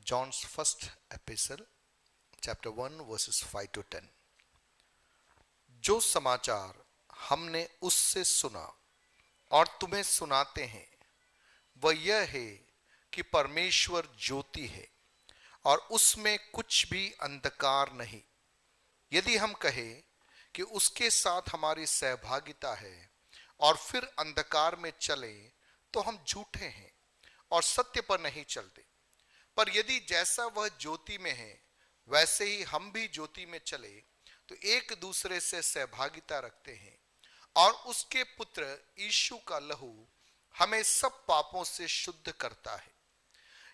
John's first epistle, chapter 1, verses 5 to 10. जो समाचार हमने उससे सुना और तुम्हें सुनाते हैं वह यह है कि परमेश्वर ज्योति है और उसमें कुछ भी अंधकार नहीं। यदि हम कहें कि उसके साथ हमारी सहभागिता है और फिर अंधकार में चले तो हम झूठे हैं और सत्य पर नहीं चलते। पर यदि जैसा वह ज्योति में है वैसे ही हम भी ज्योति में चले तो एक दूसरे से सहभागिता रखते हैं और उसके पुत्र यीशु का लहू हमें सब पापों से शुद्ध करता है।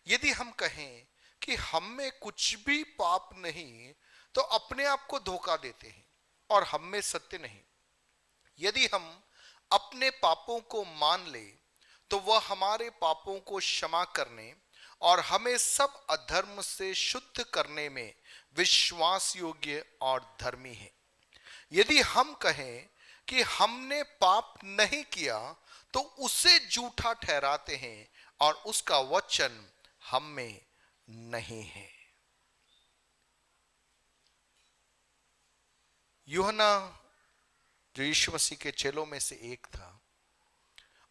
यदि हम कहें कि हम में कुछ भी पाप नहीं तो अपने आप को धोखा देते हैं और हम में सत्य नहीं। यदि हम अपने पापों को मान ले तो वह हमारे पापों को क्षमा करने और हमें सब अधर्म से शुद्ध करने में विश्वास योग्य और धर्मी है। यदि हम कहें कि हमने पाप नहीं किया तो उसे झूठा ठहराते हैं और उसका वचन हम में नहीं है। यूहन्ना जो यीशु मसीह के चेलों में से एक था,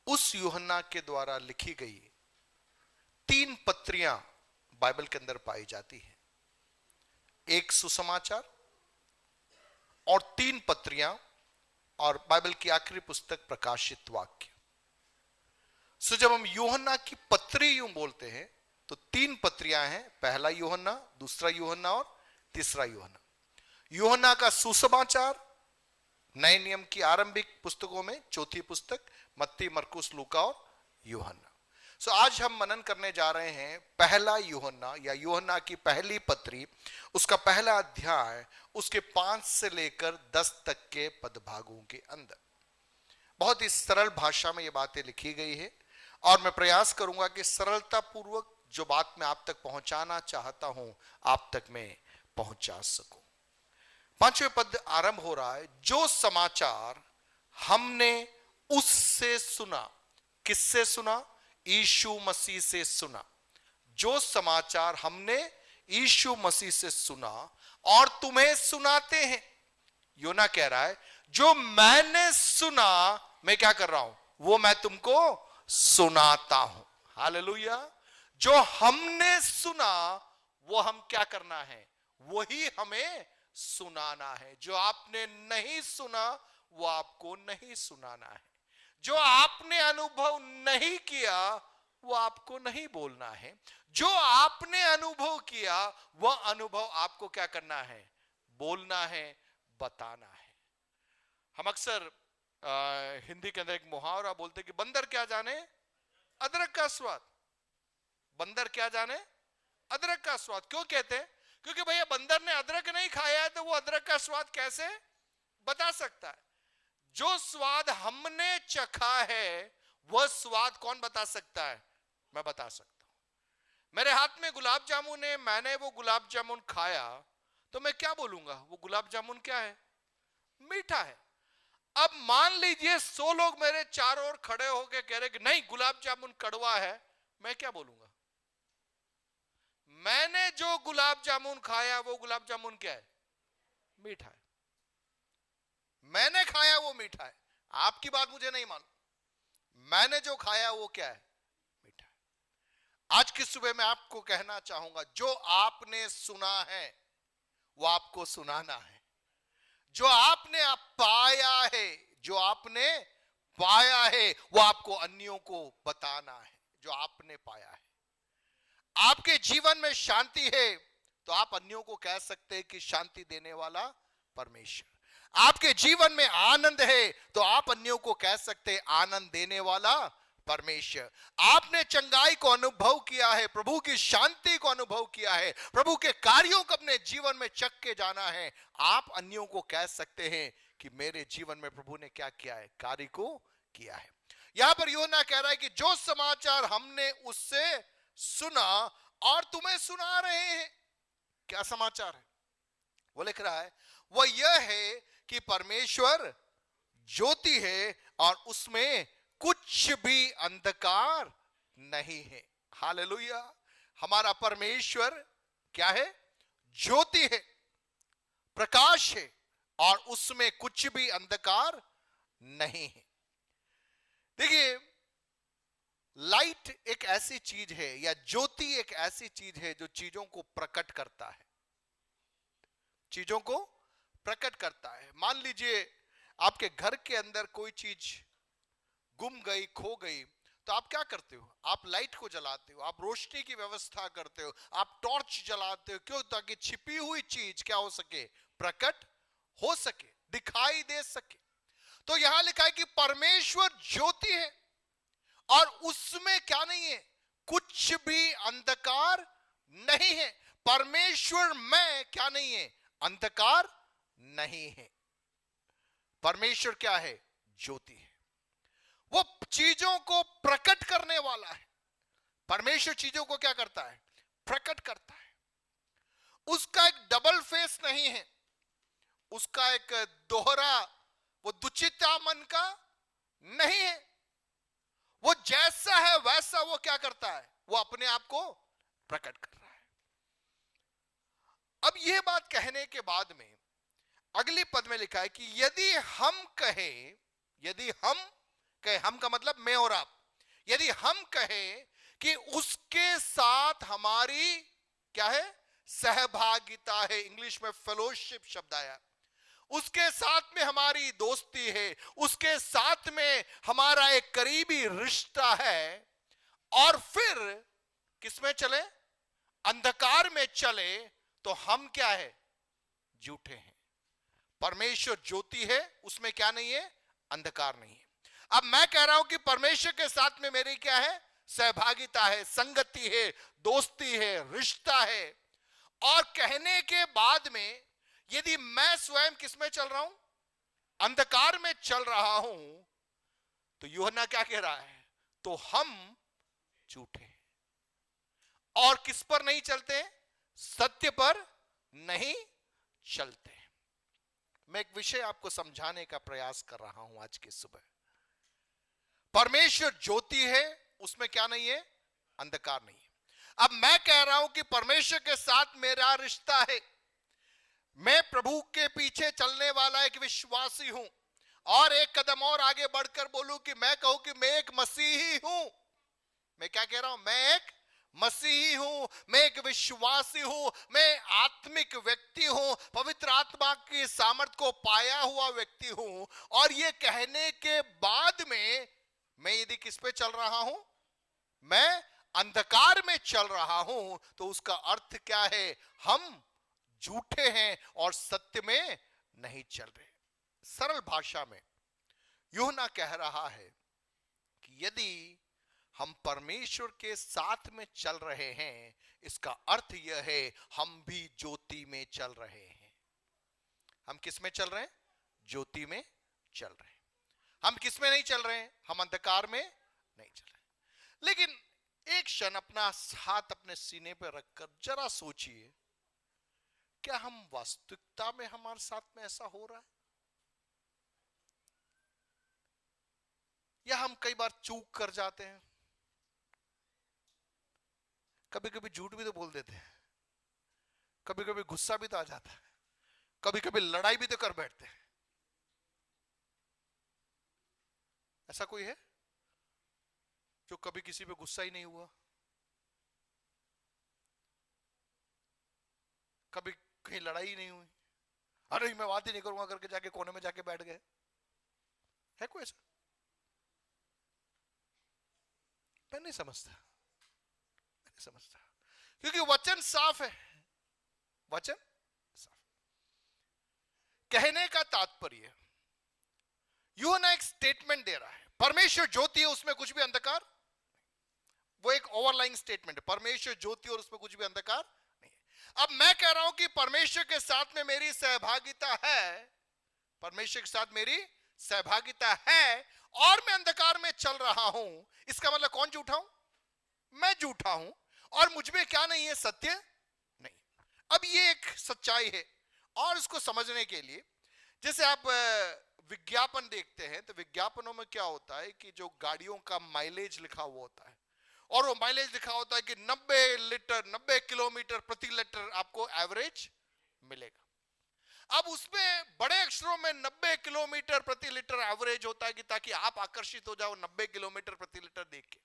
उस यूहन्ना के द्वारा लिखी गई 3 पत्रियां बाइबल के अंदर पाई जाती हैं। एक सुसमाचार और 3 पत्रियां और बाइबल की आखिरी पुस्तक प्रकाशित वाक्य। सो जब हम यूहन्ना की पत्री यूं बोलते हैं तो 3 पत्रियां हैं, पहला यूहन्ना, दूसरा यूहन्ना और तीसरा यूहन्ना। यूहन्ना का सुसमाचार नए नियम की आरंभिक पुस्तकों में चौथी पुस्तक मत्ती, मरकुस, लूका और यूहन्ना। सो आज हम मनन करने जा रहे हैं पहला यूहन्ना या यूहन्ना की पहली पत्री, उसका पहला अध्याय, उसके 5 से लेकर 10 तक के पदभागों के अंदर। बहुत ही सरल भाषा में ये बातें लिखी गई है और मैं प्रयास करूंगा कि सरलता पूर्वक जो बात मैं आप तक पहुंचाना चाहता हूं आप तक मैं पहुंचा सकूं। 5वें पद आरंभ हो रहा है, जो समाचार हमने उससे सुना। किससे सुना? यीशु मसीह से सुना। जो समाचार हमने यीशु मसीह से सुना और तुम्हें सुनाते हैं। यूहन्ना कह रहा है जो मैंने सुना मैं क्या कर रहा हूं, वो मैं तुमको सुनाता हूं। हालेलुया। जो हमने सुना वो हम क्या करना है, वही हमें सुनाना है। जो आपने नहीं सुना वो आपको नहीं सुनाना है। जो आपने अनुभव नहीं किया वो आपको नहीं बोलना है। जो आपने अनुभव किया वह अनुभव आपको क्या करना है, बोलना है, बताना है। हम अक्सर हिंदी के अंदर एक मुहावरा बोलते कि बंदर क्या जाने अदरक का स्वाद। बंदर क्या जाने अदरक का स्वाद। क्यों कहते हैं? क्योंकि भैया बंदर ने अदरक नहीं खाया है तो वो अदरक का स्वाद कैसे बता सकता है। जो स्वाद हमने चखा है वह स्वाद कौन बता सकता है? मैं बता सकता हूं। मेरे हाथ में गुलाब जामुन है, मैंने वो गुलाब जामुन खाया तो मैं क्या बोलूंगा, वो गुलाब जामुन क्या है, मीठा है। अब मान लीजिए 100 लोग मेरे चारों ओर खड़े होकर कह रहे कि नहीं गुलाब जामुन कड़वा है, मैं क्या बोलूंगा? मैंने जो गुलाब जामुन खाया वो गुलाब जामुन क्या है, मीठा है। मैंने खाया वो मीठा है, आपकी बात मुझे नहीं मालूम। मैंने जो खाया वो क्या है, मीठा है। आज की सुबह मैं आपको कहना चाहूंगा जो आपने सुना है वो आपको सुनाना है। जो आपने पाया है, जो आपने पाया है वो आपको अन्यों को बताना है। जो आपने पाया है, आपके जीवन में शांति है तो आप अन्यों को कह सकते हैं कि शांति देने वाला परमेश्वर। आपके जीवन में आनंद है तो आप अन्यों को कह सकते हैं आनंद देने वाला परमेश्वर। आपने चंगाई को अनुभव किया है, प्रभु की शांति को अनुभव किया है, प्रभु के कार्यों को अपने जीवन में चख के जाना है, आप अन्यों को कह सकते हैं कि मेरे जीवन में प्रभु ने क्या किया है, कार्य को किया है। यहां पर यूहन्ना कह रहा है कि जो समाचार हमने उससे सुना और तुम्हें सुना रहे हैं। क्या समाचार है? वो लिख रहा है वो यह है कि परमेश्वर ज्योति है और उसमें कुछ भी अंधकार नहीं है। हालेलुया, हमारा परमेश्वर क्या है? ज्योति है, प्रकाश है, और उसमें कुछ भी अंधकार नहीं है। देखिए, लाइट एक ऐसी चीज है, या ज्योति एक ऐसी चीज है जो चीजों को प्रकट करता है, चीजों को प्रकट करता है। मान लीजिए आपके घर के अंदर कोई चीज गुम गई, खो गई, तो आप क्या करते हो? आप लाइट को जलाते हो, आप रोशनी की व्यवस्था करते हो, आप टॉर्च जलाते हो। क्यों? ताकि छिपी हुई चीज क्या हो सके? प्रकट हो सके, दिखाई दे सके। तो यहां लिखा है कि परमेश्वर ज्योति है और उसमें क्या नहीं है? कुछ भी अंधकार नहीं है। परमेश्वर में क्या नहीं है? अंधकार नहीं है। परमेश्वर क्या है? ज्योति है। वो चीजों को प्रकट करने वाला है। परमेश्वर चीजों को क्या करता है? प्रकट करता है। उसका एक डबल फेस नहीं है, उसका एक दोहरा, वो दुचिता मन का नहीं है। वो जैसा है वैसा वो क्या करता है? वो अपने आप को प्रकट कर रहा है। अब यह बात कहने के बाद में अगली पद में लिखा है कि यदि हम कहें, यदि हम कहें, हम का मतलब मैं और आप, यदि हम कहें कि उसके साथ हमारी क्या है? सहभागिता है। इंग्लिश में फेलोशिप शब्द आया। उसके साथ में हमारी दोस्ती है, उसके साथ में हमारा एक करीबी रिश्ता है, और फिर किसमें चले? अंधकार में चले, तो हम क्या है? झूठे हैं। परमेश्वर ज्योति है, उसमें क्या नहीं है? अंधकार नहीं है। अब मैं कह रहा हूं कि परमेश्वर के साथ में मेरी क्या है? सहभागिता है, संगति है, दोस्ती है, रिश्ता है। और कहने के बाद में यदि मैं स्वयं किसमें चल रहा हूं? अंधकार में चल रहा हूं, तो यूहन्ना क्या कह रहा है? तो हम झूठे हैं। और किस पर नहीं चलते? सत्य पर नहीं चलते। मैं एक विषय आपको समझाने का प्रयास कर रहा हूं आज की सुबह। परमेश्वर ज्योति है, उसमें क्या नहीं है? अंधकार नहीं है। अब मैं कह रहा हूं कि परमेश्वर के साथ मेरा रिश्ता है, मैं प्रभु के पीछे चलने वाला एक विश्वासी हूं, और एक कदम और आगे बढ़कर बोलूं कि मैं कहूं कि मैं एक मसीही हूं। मैं क्या कह रहा हूं? मैं एक मसीही हूं, मैं एक विश्वासी हूं, मैं आत्मिक व्यक्ति हूं, पवित्र आत्मा की सामर्थ को पाया हुआ व्यक्ति हूं। और ये कहने के बाद में मैं यदि किस पे चल रहा हूं? मैं अंधकार में चल रहा हूं, तो उसका अर्थ क्या है? हम झूठे हैं और सत्य में नहीं चल रहे। सरल भाषा में यूहन्ना कह रहा है कि यदि हम परमेश्वर के साथ में चल रहे हैं, इसका अर्थ यह है हम भी ज्योति में चल रहे हैं। हम किस में चल रहे हैं? ज्योति में चल रहे हैं। हम किस में नहीं चल रहे हैं? हम अंधकार में नहीं चल रहे। लेकिन एक क्षण अपना हाथ अपने सीने पर रखकर जरा सोचिए, क्या हम वास्तविकता में हमारे साथ में ऐसा हो रहा है? या हम कई बार चूक कर जाते हैं? कभी कभी झूठ भी तो बोल देते हैं, कभी कभी गुस्सा भी तो आ जाता है, कभी कभी लड़ाई भी तो कर बैठते हैं। ऐसा कोई है जो कभी किसी पे गुस्सा ही नहीं हुआ? कभी कहीं लड़ाई ही नहीं हुई? अरे मैं बात ही नहीं करूंगा करके जाके कोने में जाके बैठ गए? है कोई ऐसा? मैं नहीं समझता, मैं नहीं समझता, क्योंकि वचन साफ है। वचन साफ। कहने का तात्पर्य, यूहन्ना एक स्टेटमेंट दे रहा है, परमेश्वर ज्योति है, उसमें कुछ भी अंधकार। वो एक ओवरलाइंग स्टेटमेंट है, परमेश्वर ज्योति और उसमें कुछ भी अंधकार नहीं है। अब मैं कह रहा हूं कि परमेश्वर के साथ में मेरी सहभागिता है, परमेश्वर के साथ मेरी सहभागिता है, और मैं अंधकार में चल रहा हूं। इसका मतलब कौन झूठा हूं? मैं झूठा हूं, और मुझ में क्या नहीं है? सत्य नहीं। अब ये एक सच्चाई है, और इसको समझने के लिए जैसे आप विज्ञापन देखते हैं, तो विज्ञापनों में क्या होता है कि जो गाड़ियों का माइलेज लिखा हुआ होता है, और वो माइलेज लिखा होता है कि 90 किलोमीटर प्रति लीटर आपको एवरेज मिलेगा। अब उसमें बड़े अक्षरों में 90 किलोमीटर प्रति लीटर एवरेज होता है कि ताकि आप आकर्षित हो जाओ 90 किलोमीटर प्रति लीटर देख के।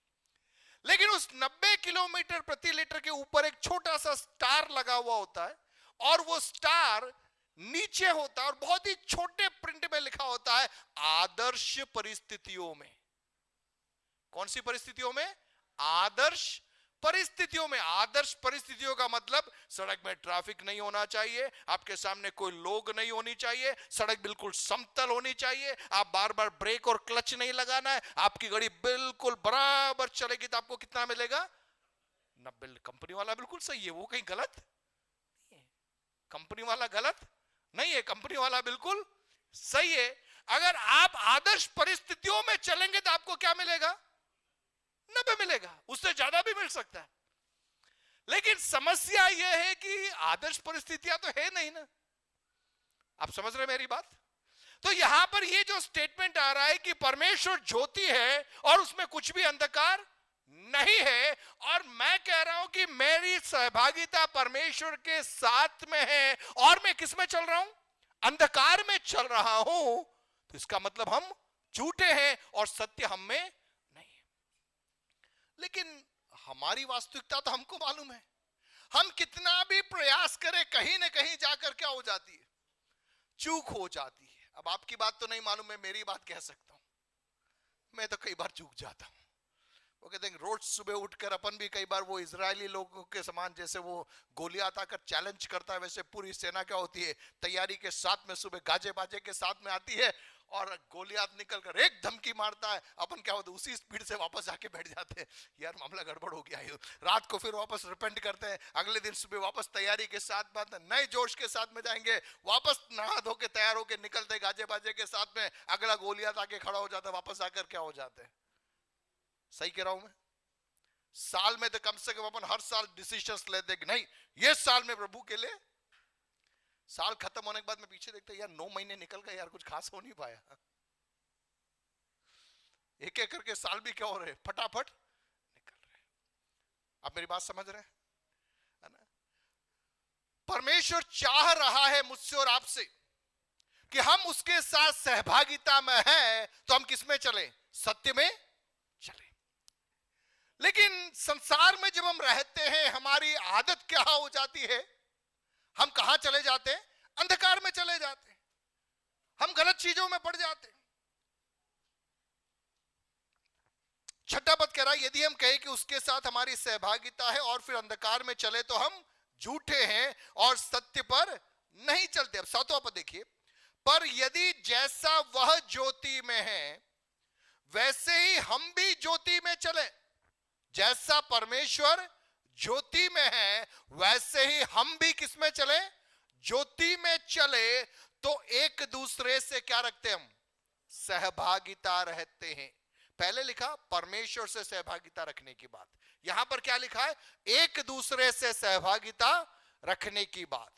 लेकिन उस 90 किलोमीटर प्रति लीटर के ऊपर एक छोटा सा स्टार लगा हुआ होता है, और वो स्टार नीचे होता है और बहुत ही छोटे प्रिंट में लिखा होता है आदर्श परिस्थितियों में। कौन सी परिस्थितियों में? आदर्श परिस्थितियों में। आदर्श परिस्थितियों का मतलब सड़क में ट्रैफिक नहीं होना चाहिए, आपके सामने कोई लोग नहीं होनी चाहिए, सड़क बिल्कुल समतल होनी चाहिए, आप बार बार ब्रेक और क्लच नहीं लगाना है, आपकी गाड़ी बिल्कुल बराबर चलेगी। तो आपको कितना मिलेगा? 90। कंपनी वाला बिल्कुल सही है, वो कहीं गलत नहीं है। कंपनी वाला गलत नहीं है, कंपनी वाला बिल्कुल सही है। अगर आप आदर्श परिस्थितियों में चलेंगे तो आपको क्या मिलेगा? 90 मिलेगा, उससे ज्यादा भी मिल सकता है। लेकिन समस्या यह है कि आदर्श परिस्थितियां तो है नहीं ना। आप समझ रहे मेरी बात? तो यहां पर यह जो स्टेटमेंट आ रहा है कि परमेश्वर ज्योति है और उसमें कुछ भी अंधकार नहीं है, और मैं कह रहा हूं कि मेरी सहभागिता परमेश्वर के साथ में है और मैं किस में चल रहा हूं? अंधकार में चल रहा हूं। तो इसका मतलब हम झूठे हैं और सत्य हम में नहीं है। लेकिन हमारी वास्तविकता तो हमको मालूम है। हम कितना भी प्रयास करें, कहीं ना कहीं जाकर क्या हो जाती है? चूक हो जाती है। अब आपकी बात तो नहीं मालूम, मैं मेरी बात कह सकता हूं। मैं तो कई बार चूक जाता हूं। वो कहते हैं रोज सुबह उठकर अपन भी कई बार वो इजरायली लोगों के समान, जैसे वो गोलियात आकर चैलेंज करता है, वैसे पूरी सेना क्या होती है? तैयारी के साथ में सुबह गाजे बाजे के साथ में आती है, और गोलियात निकलकर एक धमकी मारता है, अपन क्या होता है? उसी स्पीड से वापस आके बैठ जाते हैं, यार मामला गड़बड़ हो गया है। रात को फिर वापस रिपेंट करते हैं, अगले दिन सुबह वापस तैयारी के साथ में नए जोश के साथ में जाएंगे, वापस नहा धो के तैयार होकर निकलते गाजे बाजे के साथ में, अगला गोलियात आके खड़ा हो जाता है, वापस आकर क्या हो जाते हैं? सही कह रहा हूं मैं? साल में तो कम से कम अपन हर साल डिसीजंस लेते कि नहीं ये साल में प्रभु के लिए। साल खत्म होने के बाद में पीछे देखते यार 9 महीने निकल गए, यार कुछ खास हो नहीं पाया। एक एक करके साल भी क्या हो रहे? फटाफट निकल रहे। आप मेरी बात समझ रहे हैं ना? परमेश्वर चाह रहा है मुझसे और आपसे कि हम उसके साथ सहभागिता में हैं, तो हम किस में चले? सत्य में चले। लेकिन संसार में जब हम रहते हैं, हमारी आदत क्या हो जाती है? हम कहां चले जाते हैं? अंधकार में चले जाते हैं, हम गलत चीजों में पड़ जाते हैं। छठा पद कह रहा है यदि हम कहें कि उसके साथ हमारी सहभागिता है और फिर अंधकार में चले तो हम झूठे हैं और सत्य पर नहीं चलते। अब सातवां पद देखिए, पर यदि जैसा वह ज्योति में है वैसे ही हम भी ज्योति में चले। जैसा परमेश्वर ज्योति में है वैसे ही हम भी किस में चले? ज्योति में चले। तो एक दूसरे से क्या रखते हैं? हम सहभागिता रहते हैं। पहले लिखा परमेश्वर से सहभागिता रखने की बात, यहां पर क्या लिखा है? एक दूसरे से सहभागिता रखने की बात।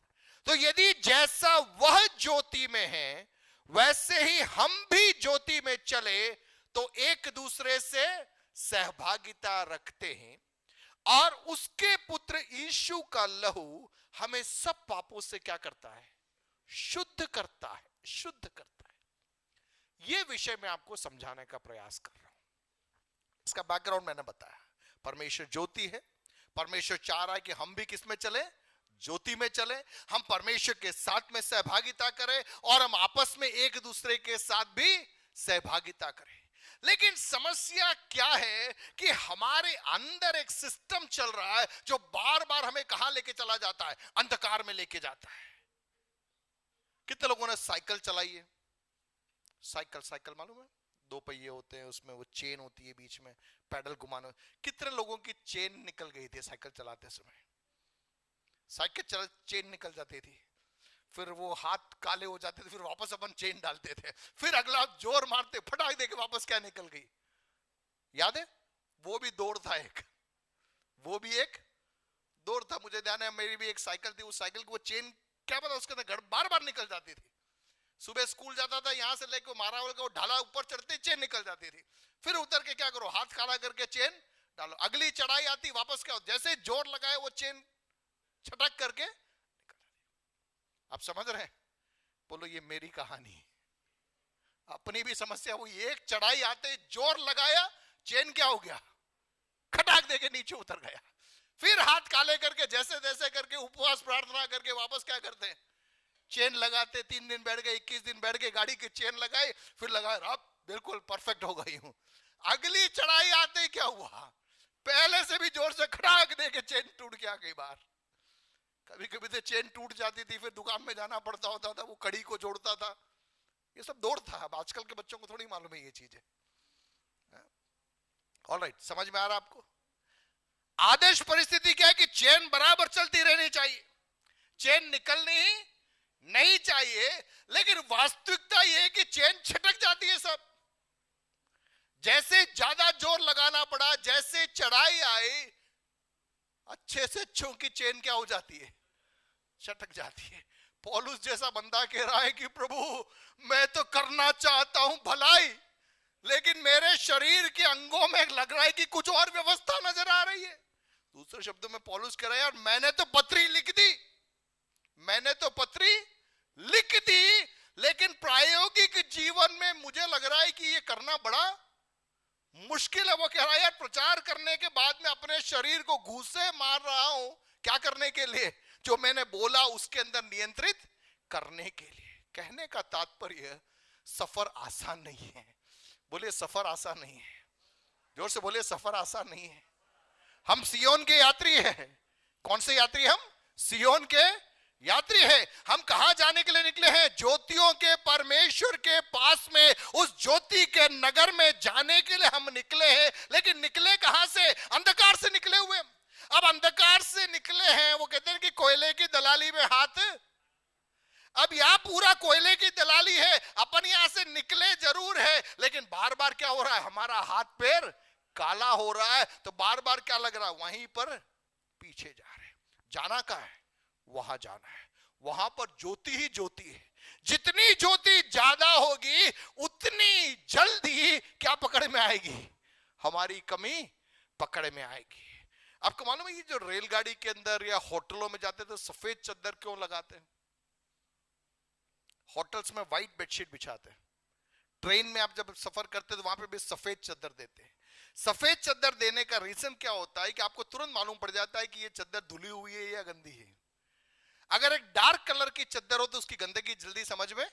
तो यदि जैसा वह ज्योति में है वैसे ही हम भी ज्योति में चले, तो एक दूसरे से सहभागिता रखते हैं, और उसके पुत्र यीशु का लहू हमें सब पापों से क्या करता है? शुद्ध करता है, शुद्ध करता है। यह विषय मैं आपको समझाने का प्रयास कर रहा हूं। इसका बैकग्राउंड मैंने बताया। परमेश्वर ज्योति है, परमेश्वर चाह रहा है कि हम भी किस में चले? ज्योति में चले। हम परमेश्वर के साथ में सहभागिता करें और हम आपस में एक दूसरे के साथ भी सहभागिता करें। लेकिन समस्या क्या है कि हमारे अंदर एक सिस्टम चल रहा है जो बार बार हमें कहां लेके चला जाता है? अंधकार में लेके जाता है। कितने लोगों ने साइकिल चलाई है? साइकिल मालूम है? 2 पहिए होते हैं, उसमें वो चेन होती है बीच में, पैडल घुमाना। कितने लोगों की चेन निकल गई थी साइकिल चलाते समय? साइकिल चेन निकल जाती थी, फिर वो हाथ काले हो जाते थे, फिर वापस अपन चेन डालते थे, फिर अगला जोर मारते, फटाक देके वापस क्या निकल गई? याद है? वो भी दौड़ था एक, वो भी एक दौड़ था। मुझे ध्यान है मेरी भी एक साइकिल थी, उस साइकिल की वो चेन क्या पता उसके अंदर बार बार निकल जाती थी। सुबह स्कूल जाता था, यहां से लेके मारा वो ढाला ऊपर चढ़ते चेन निकल जाती थी, फिर उतर के क्या करो? हाथ काला करके चेन डालो। अगली चढ़ाई आती, वापस क्या हो, जैसे जोर लगाए वो चेन छटक करके निकल जाती। आप समझ रहे हैं? बोलो ये मेरी कहानी है, अपनी भी समस्या हुई। एक चढ़ाई आते जोर लगाया, चेन क्या हो गया, खटाक देके नीचे उतर गया। फिर हाथ काले करके जैसे तैसे करके उपवास प्रार्थना करके वापस क्या करते हैं, चेन लगाते। 3 दिन बैठ गए, 21 दिन बैठ गए, गाड़ी की चेन लगाई, फिर लगाए, अब बिल्कुल परफेक्ट हो गई हूं। अगली चढ़ाई आते क्या हुआ, पहले से भी जोर से खटाक दे के चेन टूट गया। कई बार कभी कभी तो चेन टूट जाती थी, फिर दुकान में जाना पड़ता होता था, वो कड़ी को जोड़ता था। ये सब दौड़ था। अब आजकल के बच्चों को थोड़ी मालूम है ये चीजें। ऑलराइट, समझ में आ रहा आपको? आदर्श परिस्थिति क्या है कि चेन बराबर चलती रहनी चाहिए, चेन निकलनी ही नहीं चाहिए। लेकिन वास्तविकता यह कि चेन छिटक जाती है सब। जैसे ज्यादा जोर लगाना पड़ा, जैसे चढ़ाई आई, अच्छे से अच्छों की चेन क्या हो जाती है, छटक जाती है। पौलुस जैसा बंदा कह रहा है कि प्रभु मैं तो करना चाहता हूं भलाई, लेकिन मेरे शरीर के अंगों में लग रहा है कि कुछ और व्यवस्था नजर आ रही है। दूसरे शब्दों में पौलुस कह रहा है, यार मैंने तो पत्री लिख दी, मैंने तो पत्री लिख दी, लेकिन प्रायोगिक जीवन में मुझे लग रहा है कि ये करना बड़ा मुश्किल है। वो कह रहा है, यार प्रचार करने के बाद में अपने शरीर को घूसे मार रहा हूं, क्या करने के लिए, जो मैंने बोला उसके अंदर नियंत्रित करने के लिए। कहने का तात्पर्य, सफर आसान नहीं है। बोले सफर आसान नहीं है, जोर से बोले सफर आसान नहीं है। हम सियोन के यात्री हैं। कौन से यात्री? हम सियोन के यात्री हैं। हम कहां जाने के लिए निकले हैं? ज्योतियों के परमेश्वर के पास में, उस ज्योति के नगर में जाने के लिए हम निकले हैं। लेकिन निकले कहां से? अंधकार से निकले हुए। अब अंधकार से निकले हैं, वो कहते हैं कि कोयले की दलाली में हाथ। अब यहां पूरा कोयले की दलाली है, अपन यहां से निकले जरूर है, लेकिन बार बार क्या हो रहा है, हमारा हाथ पैर काला हो रहा है। तो बार बार क्या लग रहा है, वहीं पर पीछे जा रहे हैं। जाना कहां है? वहां जाना है। वहां पर ज्योति ही ज्योति है। जितनी ज्योति ज्यादा होगी, उतनी जल्दी क्या पकड़ में आएगी, हमारी कमी पकड़ में आएगी। आपको मालूम है, ये जो रेलगाड़ी के अंदर या होटलों में जाते तो सफेद चादर क्यों लगाते हैं? होटल्स में व्हाइट बेडशीट बिछाते हैं। ट्रेन में आप जब सफर करते हैं तो वहां पे भी सफेद चादर देते हैं। सफेद चादर देने का रीजन क्या होता है कि आपको तुरंत मालूम पड़ जाता है कि ये चादर धुली हुई है या गंदी है। अगर एक डार्क कलर की चादर हो तो उसकी गंदगी जल्दी समझ में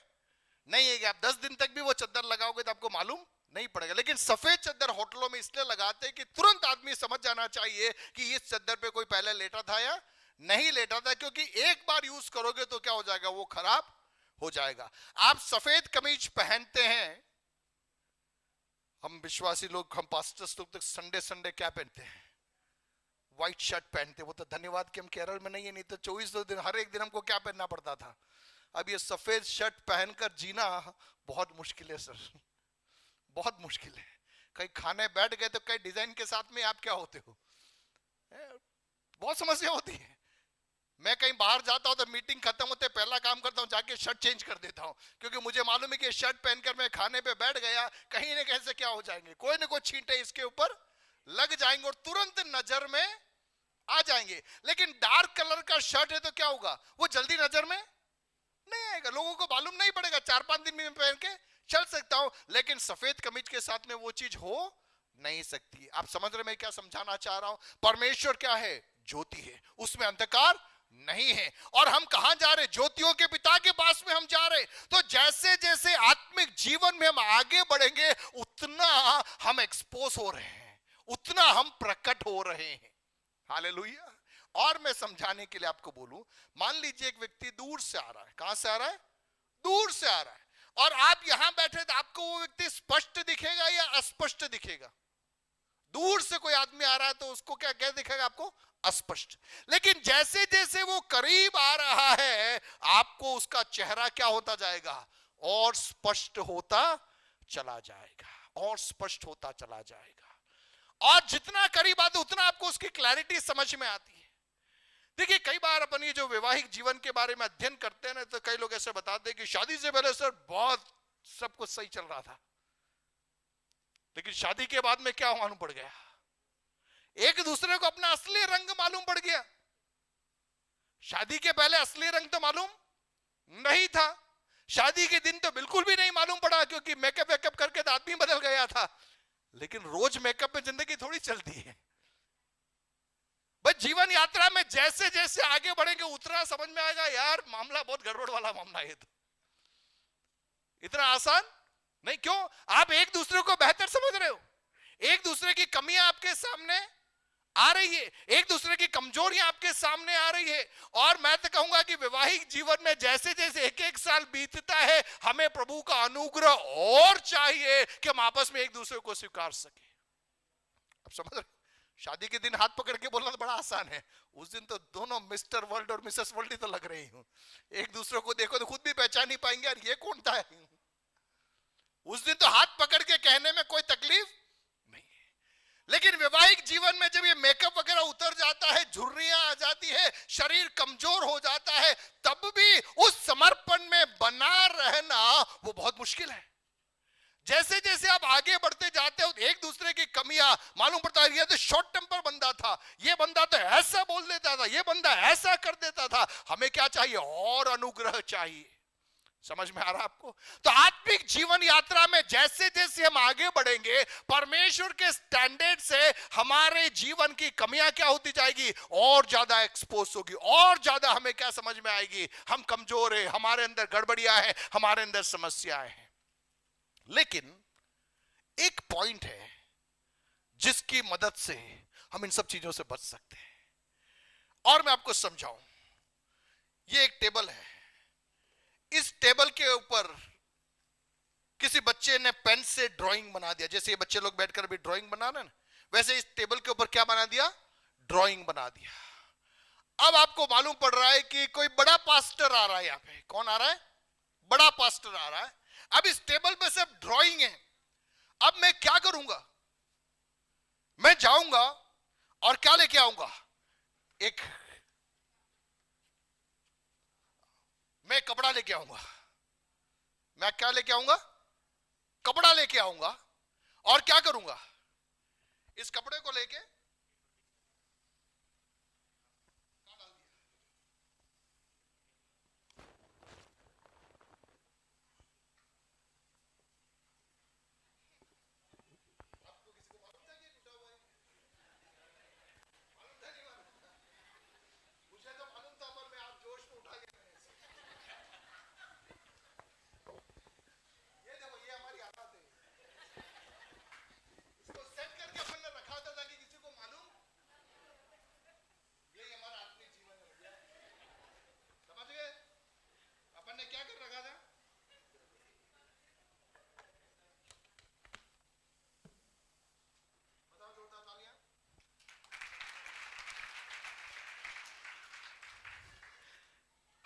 नहीं आएगी। आप 10 दिन तक भी वो चादर लगाओगे तो आपको मालूम नहीं पड़ेगा। लेकिन सफेद चादर होटलों में इसलिए लगाते हैं कि तुरंत आदमी समझ जाना चाहिए कि इस चादर पे कोई पहले लेटा था या नहीं लेटा था, क्योंकि एक बार यूज करोगे तो क्या हो जाएगा, वो खराब हो जाएगा। आप सफेद कमीज पहनते हैं, हम विश्वासी लोग, हम पास्टर्स लोग तो संडे संडे क्या पहनते हैं, व्हाइट शर्ट पहनते। वो तो धन्यवाद कि हम केरल में नहीं है, नहीं तो 24 दिन हर एक दिन हमको क्या पहनना पड़ता था। अब ये सफेद शर्ट पहनकर जीना बहुत मुश्किल है सर, बहुत मुश्किल है। कहीं खाने बैठ गए तो कई डिजाइन के साथ में आप क्या होते हो, बहुत समस्या होती है। मैं कहीं बाहर जाता हूं तो मीटिंग खत्म होते पहला काम करता हूं जाके शर्ट चेंज कर देता हूं, क्योंकि मुझे मालूम है कि शर्ट पहनकर मैं खाने पे बैठ गया, कहीं ना कहीं से क्या हो जाएंगे, कोई ना कोई छींटे इसके ऊपर लग जाएंगे और तुरंत नजर में आ जाएंगे। लेकिन डार्क कलर का शर्ट है तो क्या होगा, वो जल्दी नजर में नहीं आएगा, लोगों को मालूम नहीं पड़ेगा, 4-5 दिन में पहन के चल सकता हूं। लेकिन सफेद कमीज के साथ में वो चीज हो नहीं सकती। आप समझ रहे मैं क्या समझाना चाह रहा हूं? परमेश्वर क्या है, ज्योति है, उसमें अंधकार नहीं है। और हम कहां जा रहे, ज्योतियों के पिता के पास में हम जा रहे। तो जैसे जैसे आत्मिक जीवन में हम आगे बढ़ेंगे, उतना हम एक्सपोज हो रहे हैं, उतना हम प्रकट हो रहे हैं। हालेलुया। और मैं समझाने के लिए आपको बोलूं, मान लीजिए एक व्यक्ति दूर से आ रहा है। कहां से आ रहा है? दूर से आ रहा है। और आप यहां बैठे तो आपको वो व्यक्ति स्पष्ट दिखेगा या अस्पष्ट दिखेगा? दूर से कोई आदमी आ रहा है तो उसको क्या क्या दिखेगा आपको? अस्पष्ट। लेकिन जैसे जैसे वो करीब आ रहा है, आपको उसका चेहरा क्या होता जाएगा? और स्पष्ट होता चला जाएगा, और स्पष्ट होता चला जाएगा। और जितना करीब आते उतना आपको उसकी क्लैरिटी समझ में आती है। देखिए, कई बार अपन ये जो वैवाहिक जीवन के बारे में अध्ययन करते हैं ना, तो कई लोग ऐसे बताते हैं कि शादी से पहले सर बहुत सब कुछ सही चल रहा था, लेकिन शादी के बाद में क्या मालूम पड़ गया, एक दूसरे को अपना असली रंग मालूम पड़ गया। शादी के पहले असली रंग तो मालूम नहीं था, शादी के दिन तो बिल्कुल भी नहीं मालूम पड़ा, क्योंकि मेकअप वेकअप करके तो आदमी बदल गया था। लेकिन रोज मेकअप में जिंदगी थोड़ी चलती है। बस जीवन यात्रा में जैसे जैसे आगे बढ़ेंगे उतना समझ में आएगा, यार मामला बहुत गड़बड़ वाला मामला है, तो इतना आसान नहीं। क्यों? आप एक दूसरे को बेहतर समझ रहे हो, एक दूसरे की कमियां आपके सामने आ रही है, एक दूसरे की कमजोरियां आपके सामने आ रही है। और मैं तो कहूंगा कि वैवाहिक जीवन में जैसे जैसे एक एक साल बीतता है, हमें प्रभु का अनुग्रह और चाहिए कि हम आपस में एक दूसरे को स्वीकार सके। अब समझ रहे? शादी के दिन हाथ पकड़ के बोलना तो बड़ा आसान है, उस दिन तो दोनों मिस्टर वर्ल्ड और मिसेस वर्ल्ड ही तो लग रही हूं। एक दूसरे को देखो तो खुद भी पहचान नहीं पाएंगे, यार ये कौन था। उस दिन तो हाथ पकड़ के कहने में कोई तकलीफ नहीं है। लेकिन वैवाहिक जीवन में जब ये मेकअप वगैरह उतर जाता है, झुर्रियां आ जाती है, शरीर कमजोर हो जाता है, तब भी उस समर्पण में बना रहना वो बहुत मुश्किल है। जैसे जैसे आप आगे बढ़ते जाते हो, एक दूसरे की कमियां मालूम पड़ता है। ये तो शॉर्ट टेम्पर बंदा था, ये बंदा तो ऐसा बोल देता था, ये बंदा ऐसा कर देता था। हमें क्या चाहिए? और अनुग्रह चाहिए। समझ में आ रहा आपको? तो आत्मिक जीवन यात्रा में जैसे जैसे हम आगे बढ़ेंगे, परमेश्वर के स्टैंडर्ड से हमारे जीवन की कमियां क्या होती जाएगी? और ज्यादा एक्सपोज होगी, और ज्यादा हमें क्या समझ में आएगी? हम कमजोर है, हमारे अंदर गड़बड़ियां है, हमारे अंदर समस्याएं हैं। लेकिन एक पॉइंट है जिसकी मदद से हम इन सब चीजों से बच सकते हैं, और मैं आपको समझाऊं। ये एक टेबल है, इस टेबल के ऊपर किसी बच्चे ने पेन से ड्राइंग बना दिया। जैसे ये बच्चे लोग बैठकर भी ड्राइंग बना रहे हैं, वैसे इस टेबल के ऊपर क्या बना दिया? ड्राइंग बना दिया। अब आपको मालूम पड़ रहा है कि कोई बड़ा पास्टर आ रहा है। यहां पे कौन आ रहा है? बड़ा पास्टर आ रहा है। अब इस टेबल पे सिर्फ ड्राइंग है। अब मैं क्या करूंगा? मैं जाऊंगा और क्या लेके आऊंगा? मैं कपड़ा लेके आऊंगा। मैं क्या लेके आऊंगा? कपड़ा लेके आऊंगा। और क्या करूंगा? इस कपड़े को लेके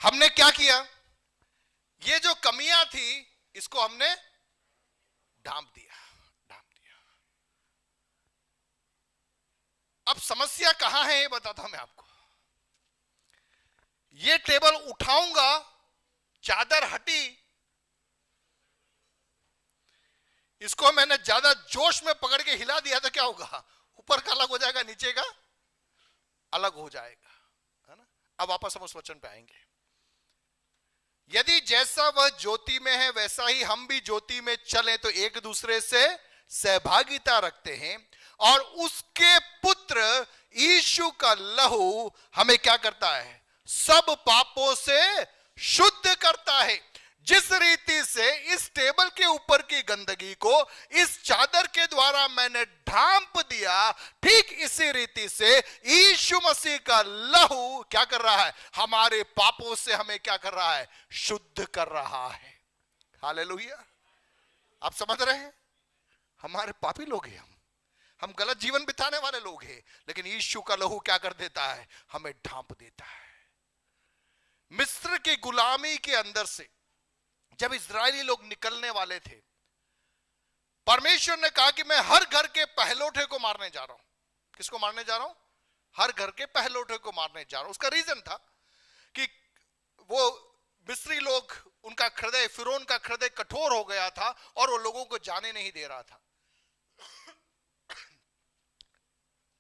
हमने क्या किया? ये जो कमियां थी इसको हमने ढांप दिया। अब समस्या कहां है ये बताता हूं मैं आपको। ये टेबल उठाऊंगा, चादर हटी, इसको मैंने ज्यादा जोश में पकड़ के हिला दिया तो क्या होगा? ऊपर का अलग हो जाएगा, नीचे का अलग हो जाएगा, है ना? अब वापस हम उस वचन पे आएंगे। यदि जैसा वह ज्योति में है वैसा ही हम भी ज्योति में चलें तो एक दूसरे से सहभागिता रखते हैं, और उसके पुत्र यीशु का लहू हमें क्या करता है? सब पापों से शुद्ध करता है। जिस रीति से इस टेबल के ऊपर की गंदगी को इस चादर के द्वारा मैंने ढांप दिया, ठीक इसी रीति से यीशु मसीह का लहू क्या कर रहा है? हमारे पापों से हमें क्या कर रहा है? शुद्ध कर रहा है। हालेलुया! आप समझ रहे हैं? हमारे पापी लोग हैं, हम गलत जीवन बिताने वाले लोग हैं, लेकिन यीशु का लहू क्या कर देता है? हमें ढांप देता है। मिस्र की गुलामी के अंदर से जब इजरायली लोग निकलने वाले थे, परमेश्वर ने कहा कि मैं हर घर के पहलोठे को मारने जा रहा हूं। किसको मारने जा रहा हूं? हर घर के पहलोठे को मारने जा रहा हूं। उसका रीजन था कि वो मिस्री लोग, उनका हृदय, फिरौन का हृदय कठोर हो गया था और वो लोगों को जाने नहीं दे रहा था।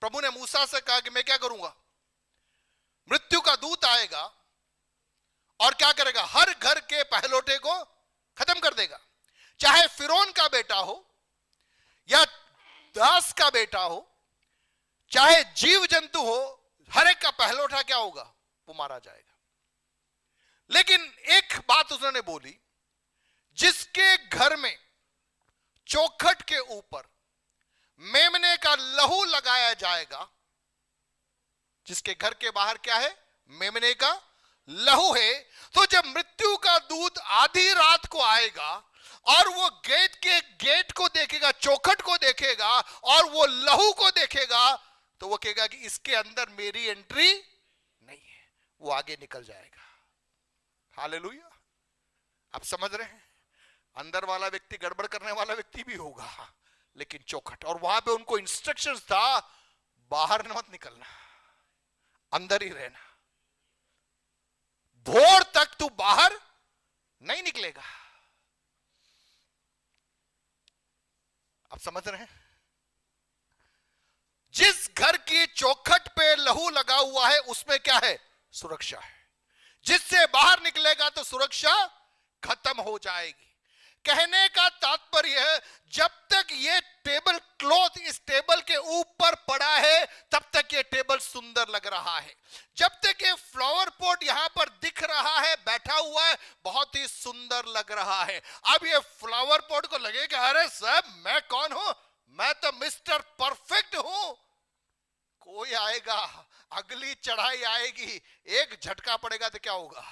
प्रभु ने मूसा से कहा कि मैं क्या करूंगा, मृत्यु का दूत आएगा और क्या करेगा, हर घर के पहलौठे को खत्म कर देगा, चाहे फिरौन का बेटा हो या दास का बेटा हो, चाहे जीव जंतु हो, हर एक का पहलौठा क्या होगा, वो मारा जाएगा। लेकिन एक बात उन्होंने बोली, जिसके घर में चौखट के ऊपर मेमने का लहू लगाया जाएगा, जिसके घर के बाहर क्या है, मेमने का लहू है, तो जब मृत्यु का दूत आधी रात को आएगा और वो गेट को देखेगा, चौखट को देखेगा और वो लहू को देखेगा, तो वो कहेगा कि इसके अंदर मेरी एंट्री नहीं है, वो आगे निकल जाएगा। हालेलुया। आप समझ रहे हैं, अंदर वाला व्यक्ति गड़बड़ करने वाला व्यक्ति भी होगा, लेकिन चौखट, और वहां पे उनको इंस्ट्रक्शंस था, बाहर मत निकलना, अंदर ही रहना, भोर तक तू बाहर नहीं निकलेगा। आप समझ रहे हैं, जिस घर की चौखट पे लहू लगा हुआ है उसमें क्या है, सुरक्षा है, जिससे बाहर निकलेगा तो सुरक्षा खत्म हो जाएगी। कहने का तात्पर्य है, जब तक ये टेबल क्लॉथ इस टेबल के ऊपर पड़ा है तब तक ये टेबल सुंदर लग रहा है, जब तक ये फ्लावर पॉट यहां पर दिख रहा है, बैठा हुआ है, बहुत ही सुंदर लग रहा है। अब ये फ्लावर पॉट को लगेगा, अरे साहब मैं कौन हूं, मैं तो मिस्टर परफेक्ट हूं। कोई आएगा, अगली चढ़ाई आएगी, एक झटका पड़ेगा तो क्या होगा,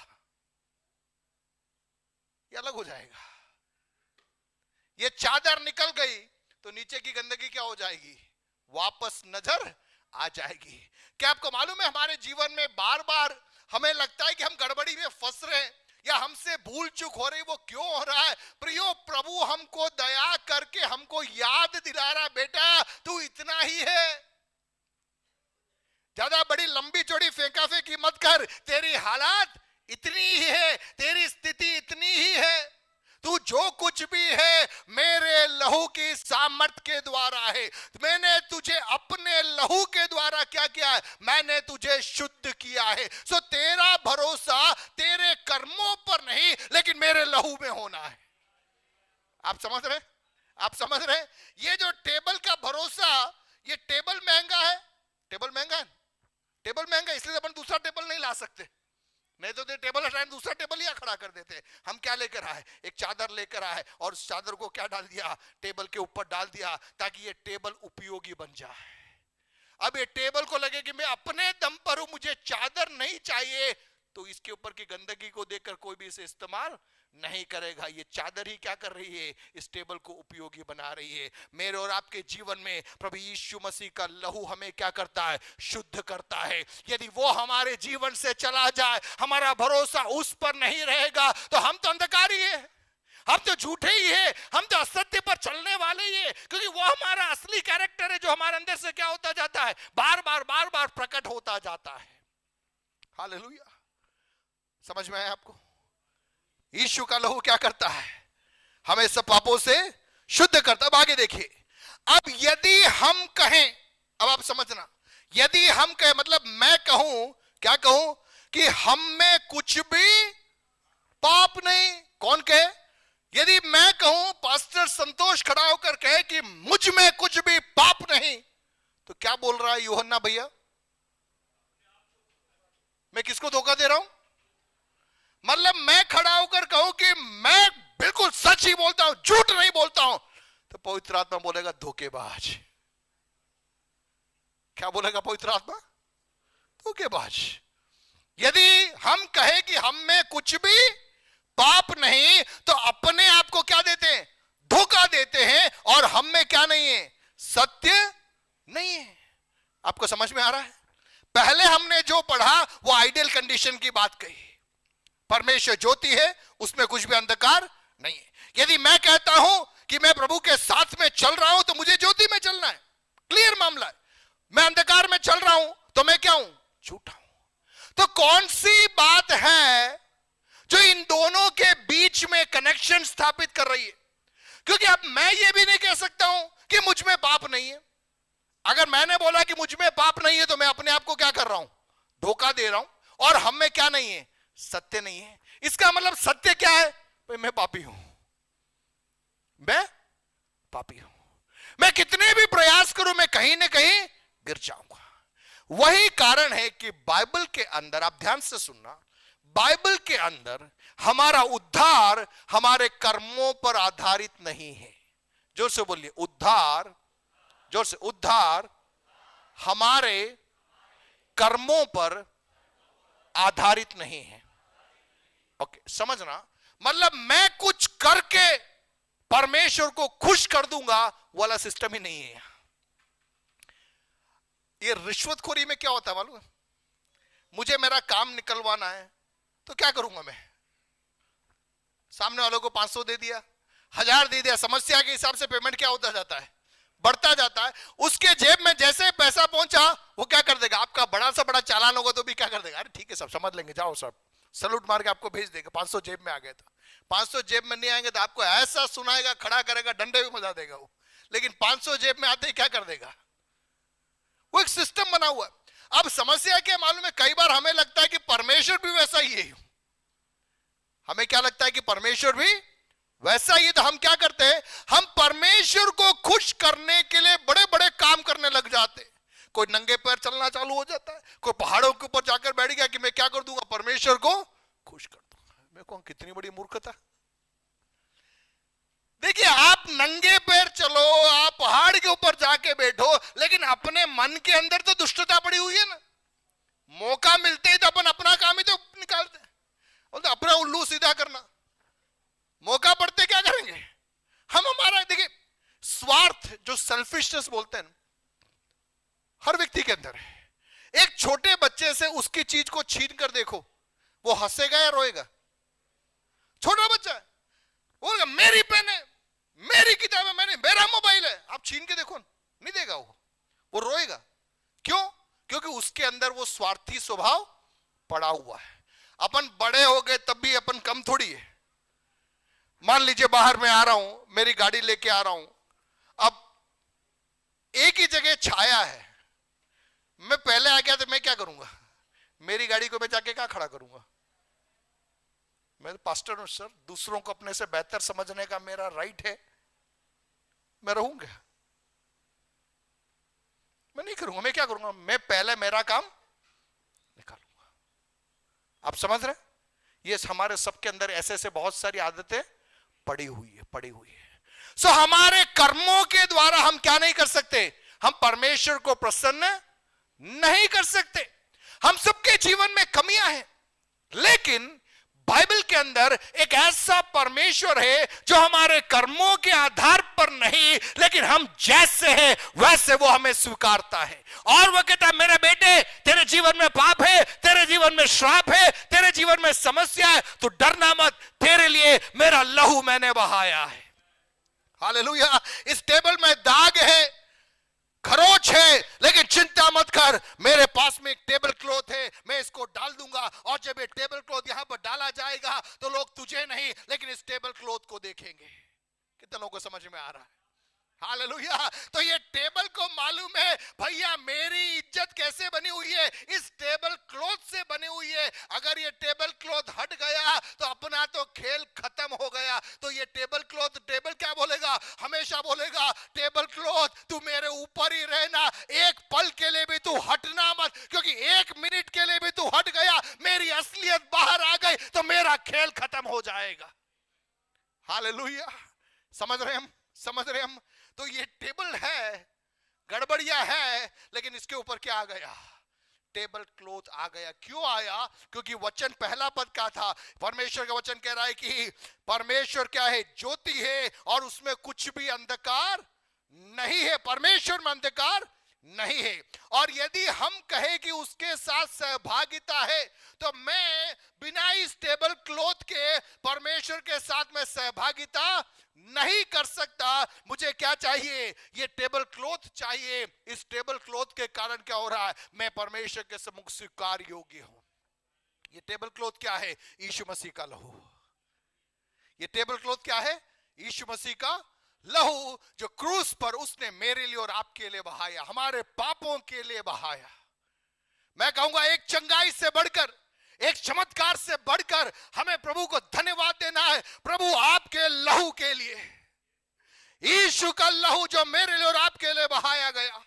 ये अलग हो जाएगा। ये चादर निकल गई तो नीचे की गंदगी क्या हो जाएगी, वापस नजर आ जाएगी। क्या आपको मालूम है, हमारे जीवन में बार बार हमें लगता है कि हम गड़बड़ी में फंस रहे हैं या हमसे भूल चूक हो रही, वो क्यों हो रहा है? प्रियो, प्रभु हमको दया करके हमको याद दिला रहा, बेटा तू इतना ही है, ज्यादा बड़ी लंबी चौड़ी फेंका फेंकी मत कर, तेरी हालात इतनी ही है, तेरी स्थिति इतनी ही है, तू जो कुछ भी है मेरे लहू की सामर्थ के द्वारा है। मैंने तुझे अपने लहू के द्वारा क्या किया है, मैंने तुझे शुद्ध किया है। सो तेरा भरोसा तेरे कर्मों पर नहीं, लेकिन मेरे लहू में होना है। आप समझ रहे, आप समझ रहे, ये जो टेबल का भरोसा, ये टेबल महंगा है, टेबल महंगा है, टेबल महंगा इसलिए अपन दूसरा टेबल नहीं ला सकते, नहीं तो टेबल हटाए दूसरा टेबल ही खड़ा कर देते। हम क्या लेकर आए, एक चादर लेकर आए और उस चादर को क्या डाल दिया, टेबल के ऊपर डाल दिया, ताकि ये टेबल उपयोगी बन जाए। अब ये टेबल को लगे कि मैं अपने दम पर हूं, मुझे चादर नहीं चाहिए, तो इसके ऊपर की गंदगी को देखकर कोई भी इसे इस्तेमाल नहीं करेगा। ये चादर ही क्या कर रही है, इस टेबल को उपयोगी बना रही है। मेरे और आपके जीवन में प्रभु यीशु मसीह का लहू हमें क्या करता है, शुद्ध करता है। यदि वो हमारे जीवन से चला जाए, हमारा भरोसा उस पर नहीं रहेगा, तो हम तो अंधकार ही है, हम तो झूठे ही है, हम तो असत्य पर चलने वाले ही है, क्योंकि वो हमारा असली कैरेक्टर है जो हमारे अंदर से क्या होता जाता है, बार बार प्रकट होता जाता है। हालेलुया। समझ में आया आपको? यीशु का लहू क्या करता है, हमें सब पापों से शुद्ध करता है। अब आगे देखिए, अब यदि हम कहें, अब आप समझना, यदि हम कहें मतलब मैं कहूं, क्या कहूं, कि हम में कुछ भी पाप नहीं। कौन कहे? यदि मैं कहूं, पास्टर संतोष खड़ा होकर कहे कि मुझ में कुछ भी पाप नहीं, तो क्या बोल रहा है यूहन्ना भैया? मैं किसको धोखा दे रहा हूं? मतलब मैं खड़ा होकर कहूं कि मैं बिल्कुल सच ही बोलता हूं, झूठ नहीं बोलता हूं, तो पवित्र आत्मा बोलेगा धोखेबाज। क्या बोलेगा पवित्र आत्मा? धोखेबाज। यदि हम कहे कि हम में कुछ भी पाप नहीं, तो अपने आप को क्या देते हैं, धोखा देते हैं, और हम में क्या नहीं है, सत्य नहीं है। आपको समझ में आ रहा है? पहले हमने जो पढ़ा वो आइडियल कंडीशन की बात कही, परमेश्वर ज्योति है, उसमें कुछ भी अंधकार नहीं है। यदि मैं कहता हूं कि मैं प्रभु के साथ में चल रहा हूं, तो मुझे ज्योति में चलना है, क्लियर मामला है। मैं अंधकार में चल रहा हूं तो मैं क्या हूं, झूठा हूं। तो कौन सी बात है जो इन दोनों के बीच में कनेक्शन स्थापित कर रही है? क्योंकि अब मैं ये भी नहीं कह सकता हूं कि मुझ में पाप नहीं है, अगर मैंने बोला कि मुझ में पाप नहीं है तो मैं अपने आप को क्या कर रहा हूं, धोखा दे रहा हूं। और हम में क्या नहीं है, सत्य नहीं है। इसका मतलब सत्य क्या है, भाई मैं पापी हूं, मैं पापी हूं। मैं कितने भी प्रयास करूं मैं कहीं ना कहीं गिर जाऊंगा। वही कारण है कि बाइबल के अंदर, आप ध्यान से सुनना, बाइबल के अंदर हमारा उद्धार हमारे कर्मों पर आधारित नहीं है। जोर से बोलिए, उद्धार, जोर से, उद्धार हमारे कर्मों पर आधारित नहीं है। ओके, समझना, मतलब मैं कुछ करके परमेश्वर को खुश कर दूंगा वाला सिस्टम ही नहीं है। ये रिश्वतखोरी में क्या होता है मालूम है? मुझे मेरा काम निकलवाना है तो क्या करूंगा मैं, सामने वालों को 500 दे दिया, 1000 दे दिया, समस्या के हिसाब से पेमेंट क्या होता जाता है, बढ़ता जाता है। उसके जेब में जैसे पैसा पहुंचा वो क्या कर देगा, आपका बड़ा सा बड़ा चालान होगा तो भी क्या कर देगा, अरे ठीक है सब समझ लेंगे, जाओ सब, सलूट मार के आपको भेज देगा। 500 जेब में आ गया था, 500 जेब में नहीं आएंगे तो आपको ऐसा सुनाएगा, खड़ा करेगा, डंडे भी मजा देगा वो। लेकिन 500 जेब में आते ही क्या कर देगा, वो एक सिस्टम बना हुआ। अब समस्या क्या मालूम है, कई बार हमें लगता है कि परमेश्वर भी वैसा ही है। हमें क्या लगता है कि परमेश्वर भी वैसा ही है, तो हम क्या करते हैं, हम परमेश्वर को खुश करने के लिए बड़े बड़े काम करने लग जाते हैं। कोई नंगे पैर चलना चालू हो जाता है, कोई पहाड़ों के ऊपर जाकर बैठ गया कि मैं क्या कर दूंगा, परमेश्वर को खुश कर दूंगा। मैं कहूं कितनी बड़ी मूर्खता। देखिए, आप नंगे पैर चलो, आप पहाड़ के ऊपर जाके बैठो, लेकिन अपने मन के अंदर तो दुष्टता पड़ी हुई है ना। मौका मिलते ही तो अपन अपना काम ही तो निकालते हैं, तो अपना उल्लू सीधा करना। मौका पड़ते क्या करेंगे हम, हमारा देखिए स्वार्थ, जो सेल्फिशनेस बोलते हैं, हर व्यक्ति के अंदर है। एक छोटे बच्चे से उसकी चीज को छीन कर देखो, वो हंसेगा या रोएगा? छोटा बच्चा है, बोलेगा मेरी पेन है, मेरी किताब है, मेरा मोबाइल है, आप छीन के देखो, नहीं देगा वो रोएगा। क्यों? क्योंकि उसके अंदर वो स्वार्थी स्वभाव पड़ा हुआ है। अपन बड़े हो गए तब भी अपन कम थोड़ी है। मान लीजिए बाहर में आ रहा हूं, मेरी गाड़ी लेके आ रहा हूं, अब एक ही जगह छाया है, मैं पहले आ गया तो मैं क्या करूंगा, मेरी गाड़ी को मैं जाके क्या खड़ा करूंगा? मैं तो पास्टर हूं सर, दूसरों को अपने से बेहतर समझने का मेरा राइट है, मैं रहूंगा? मैं नहीं करूंगा। मैं क्या करूंगा, मैं पहले मेरा काम निकालूंगा। आप समझ रहे? ये हमारे सबके अंदर ऐसे ऐसे बहुत सारी आदतें पड़ी हुई है। सो हमारे कर्मों के द्वारा हम क्या नहीं कर सकते, हम परमेश्वर को प्रसन्न नहीं कर सकते। हम सबके जीवन में कमियां हैं, लेकिन बाइबल के अंदर एक ऐसा परमेश्वर है जो हमारे कर्मों के आधार पर नहीं, लेकिन हम जैसे हैं वैसे वो हमें स्वीकारता है। और वो कहता है, मेरे बेटे तेरे जीवन में पाप है, तेरे जीवन में श्राप है, तेरे जीवन में समस्या है, तो डरना मत, तेरे लिए मेरा लहू मैंने बहाया है। हालेलुया। इस टेबल में दाग है, खरोच है, लेकिन चिंता मत कर, मेरे पास में एक टेबल क्लॉथ है, मैं इसको डाल दूंगा। और जब ये टेबल क्लॉथ यहां पर डाला जाएगा तो लोग तुझे नहीं लेकिन इस टेबल क्लॉथ को देखेंगे। कितने लोगों को समझ में आ रहा है? हालेलुया। तो ये टेबल को मालूम है भैया मेरी इज्जत कैसे बनी हुई है, इस टेबल क्लॉथ से बनी हुई है। अगर ये टेबल क्लॉथ हट गया तो अपना तो खेल खत्म हो गया। तो ये टेबल क्लॉथ, टेबल क्या बोलेगा, हमेशा बोलेगा टेबल क्लॉथ तू मेरे ऊपर ही रहना, एक पल के लिए भी तू हटना मत, क्योंकि एक मिनट के लिए भी तू हट गया, मेरी असलियत बाहर आ गई तो मेरा खेल खत्म हो जाएगा। हालेलुया। समझ रहे हम? तो ये टेबल है, गड़बड़िया है, लेकिन इसके ऊपर क्या आ गया, टेबल क्लॉथ आ गया। क्यों आया? क्योंकि वचन पहला पद का था, परमेश्वर का वचन कह रहा है कि परमेश्वर क्या है, ज्योति है और उसमें कुछ भी अंधकार नहीं है। परमेश्वर में अंधकार नहीं है। और यदि हम कहें कि उसके साथ सहभागिता है, तो मैं बिना इस टेबल क्लॉथ के परमेश्वर के साथ में सहभागिता नहीं कर सकता। मुझे क्या चाहिए? ये टेबल क्लॉथ चाहिए। इस टेबल क्लॉथ के कारण क्या हो रहा है, मैं परमेश्वर के सम्मुख स्वीकार योग्य हूं। ये टेबल क्लॉथ क्या है? यीशु मसीह का लहू। ये टेबल क्लॉथ क्या है? यीशु मसीह का लहू जो क्रूस पर उसने मेरे लिए और आपके लिए बहाया, हमारे पापों के लिए बहाया। मैं कहूंगा एक चंगाई से बढ़कर, एक चमत्कार से बढ़कर हमें प्रभु को धन्यवाद देना है। प्रभु आपके लहू के लिए, यीशु का लहू जो मेरे लिए और आपके लिए बहाया गया।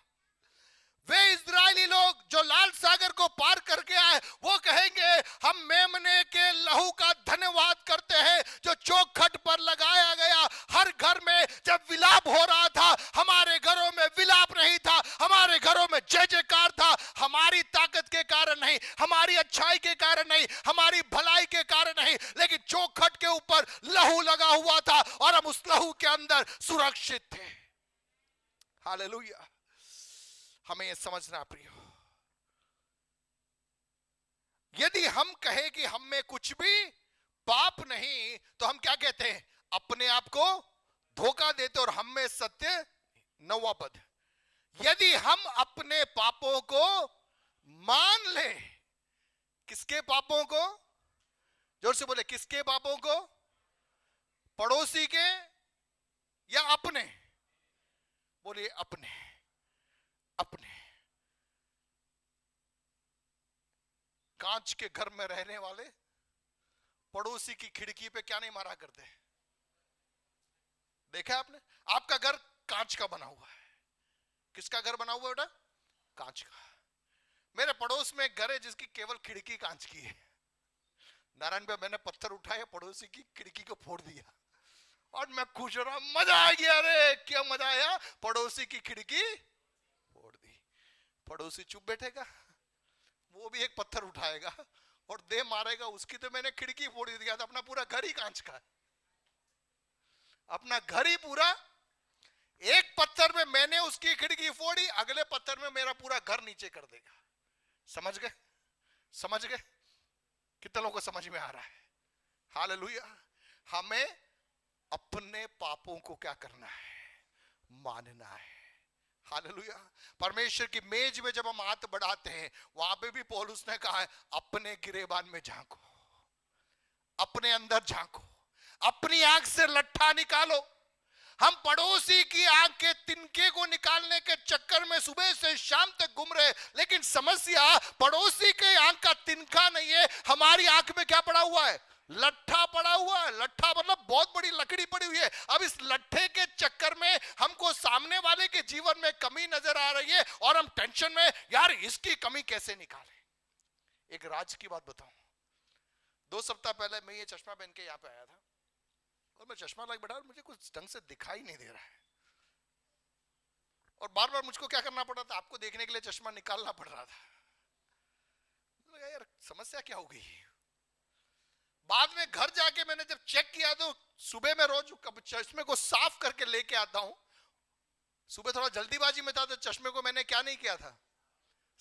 वे इजरायली लोग जो लाल सागर को पार करके आए, वो कहेंगे हम मेमने के लहू का धन्यवाद करते हैं जो चौखट पर लगाया गया। हर घर में जब विलाप हो रहा था, हमारे घरों में विलाप नहीं था, हमारे घरों में जय जयकार था। हमारी ताकत के कारण नहीं, हमारी अच्छाई के कारण नहीं, हमारी भलाई के कारण नहीं, लेकिन चौखट के ऊपर लहू लगा हुआ था और हम उस लहू के अंदर सुरक्षित थे। हालेलुया। हमें यह समझना प्रियो, यदि हम कहें कि हम में कुछ भी पाप नहीं, तो हम क्या कहते हैं? अपने आप को धोखा देते और हम में सत्य 9वां पद। यदि हम अपने पापों को मान ले, किसके पापों को? जोर से बोले, किसके पापों को? पड़ोसी के या अपने? बोलिए अपने। अपने। कांच के घर में रहने वाले पड़ोसी की खिड़की पे क्या नहीं मारा करते? देखा आपने? आपका घर कांच का बना हुआ है। किसका घर बना हुआ है बेटा? कांच का। मेरे पड़ोस में एक घर है जिसकी केवल खिड़की कांच की है। नारायण भाई, मैंने पत्थर उठाया, पड़ोसी की खिड़की को फोड़ दिया और मैं खुश हो रहा, मजा आ गया। अरे क्या मजा आया, पड़ोसी की खिड़की फोड़ दी। पड़ोसी चुप बैठेगा? वो भी एक पत्थर उठाएगा और दे मारेगा। उसकी तो मैंने खिड़की फोड़ दिया था, अपना पूरा घर ही कांच का है। अपना घर ही पूरा, एक पत्थर में मैंने उसकी खिड़की फोड़ी, अगले पत्थर में मेरा पूरा घर नीचे कर देगा। समझ गए? समझ गए? कितने लोगों को समझ में आ रहा है? हालेलुया। हमें अपने पापों को क्या करना है? मानना है। हालेलुया। परमेश्वर की मेज में जब हम हाथ बढ़ाते हैं, वहां पे भी पौलुस ने कहा है अपने गिरेबान में झांको, अपने अंदर झांको, अपनी आंख से लट्ठा निकालो। हम पड़ोसी की आंख के तिनके को निकालने के चक्कर में सुबह से शाम तक घूम रहे, लेकिन समस्या पड़ोसी के आंख का तिनका नहीं है, हमारी आंख में क्या पड़ा हुआ है? लट्ठा पड़ा हुआ है। लट्ठा मतलब बहुत बड़ी लकड़ी पड़ी हुई है। अब इस लट्ठे के चक्कर में हमको सामने वाले के जीवन में कमी नजर आ रही है और हम टेंशन में, यार इसकी कमी कैसे निकालें। एक राज की बात बताऊं, 2 सप्ताह पहले मैं ये चश्मा पहन के यहां पे आया था और मैं चश्मा लगा बैठा, मुझे कुछ ढंग से दिखाई नहीं दे रहा है और बार बार मुझको क्या करना पड़ रहा था? आपको देखने के लिए चश्मा निकालना पड़ रहा था। यार समस्या क्या हो गई? बाद में घर जाके मैंने जब चेक किया तो सुबह में रोज चश्मे को साफ करके लेके आता हूं। सुबह थोड़ा जल्दीबाजी में था तो चश्मे को मैंने क्या नहीं किया था?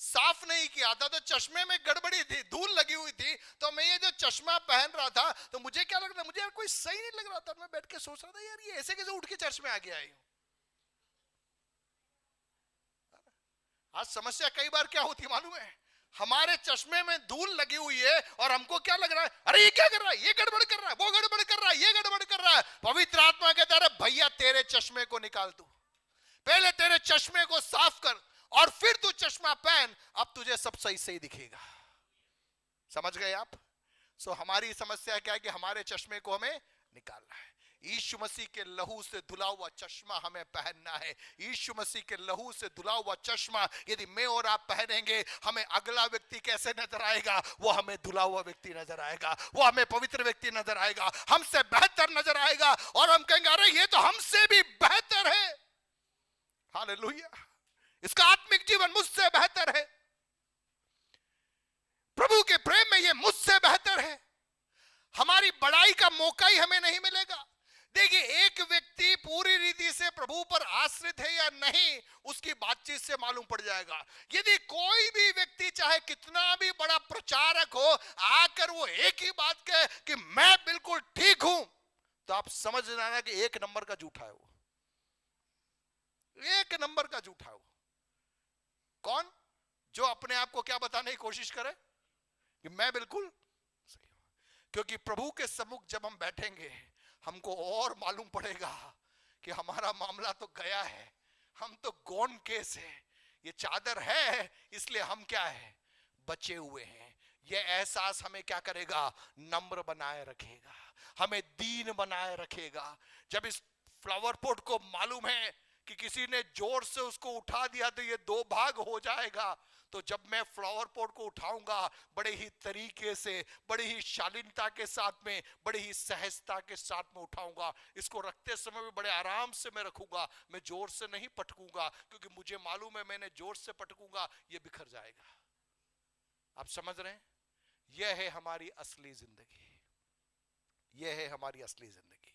साफ नहीं किया था। तो चश्मे में गड़बड़ी थी, धूल लगी हुई थी। तो मैं ये जो चश्मा पहन रहा था तो मुझे क्या लग रहा था? मुझे यार कोई सही नहीं लग रहा था। मैं बैठ के सोच रहा था यार ये ऐसे कैसे उठ के चर्च में आ गया है। आज समस्या कई बार क्या होती मालूम है? हमारे चश्मे में धूल लगी हुई है और हमको क्या लग रहा है? अरे ये क्या कर रहा है? ये गड़बड़ कर रहा है, वो गड़बड़ कर रहा है, ये गड़बड़ कर रहा है। पवित्र आत्मा कहता है भैया तेरे चश्मे को निकाल दू, पहले तेरे चश्मे को साफ कर और फिर तू चश्मा पहन, अब तुझे सब सही सही दिखेगा। समझ गए आप? सो हमारी समस्या क्या है कि हमारे चश्मे को हमें निकालना है। यीशु मसीह के लहू से धुला हुआ चश्मा हमें पहनना है। यीशु मसीह के लहू से धुला हुआ चश्मा यदि मैं और आप पहनेंगे, हमें अगला व्यक्ति कैसे नजर आएगा? वो हमें धुला हुआ व्यक्ति नजर आएगा, वो हमें पवित्र व्यक्ति नजर आएगा, हमसे बेहतर नजर आएगा और हम कहेंगे अरे ये तो हमसे भी बेहतर है। हालेलुया। इसका आत्मिक जीवन मुझसे बेहतर है, प्रभु के प्रेम में ये मुझसे बेहतर है। हमारी बड़ाई का मौका ही हमें नहीं मिलेगा। देखिए, एक व्यक्ति पूरी रीति से प्रभु पर आश्रित है या नहीं, उसकी बातचीत से मालूम पड़ जाएगा। यदि कोई भी व्यक्ति चाहे कितना भी बड़ा प्रचारक हो, आकर वो एक ही बात कहे कि मैं बिल्कुल ठीक हूं, तो आप समझ जाना कि 1 नंबर का झूठा है वो। 1 नंबर का झूठा है वो। कौन? जो अपने आप को क्या बताने की कोशिश करे कि मैं बिल्कुल सही हूं। क्योंकि प्रभु के सम्मुख जब हम बैठेंगे, हमको और मालूम पड़ेगा कि हमारा मामला तो गया है, हम तो गॉन केस है, ये चादर है इसलिए हम क्या है, बचे हुए हैं। ये एहसास हमें क्या करेगा, नम्र बनाए रखेगा, हमें दीन बनाए रखेगा। जब इस फ्लावर पॉट को मालूम है कि किसी ने जोर से उसको उठा दिया तो ये दो भाग हो जाएगा, तो जब मैं फ्लावर पॉट को उठाऊंगा बड़े ही तरीके से, बड़ी ही शालीनता के साथ में, बड़ी ही सहजता के साथ में उठाऊंगा। इसको रखते समय भी बड़े आराम से मैं रखूंगा, मैं जोर से नहीं पटकूंगा, क्योंकि मुझे मालूम है मैंने जोर से पटकूंगा ये बिखर जाएगा। आप समझ रहे हैं? यह है हमारी असली जिंदगी, यह है हमारी असली जिंदगी।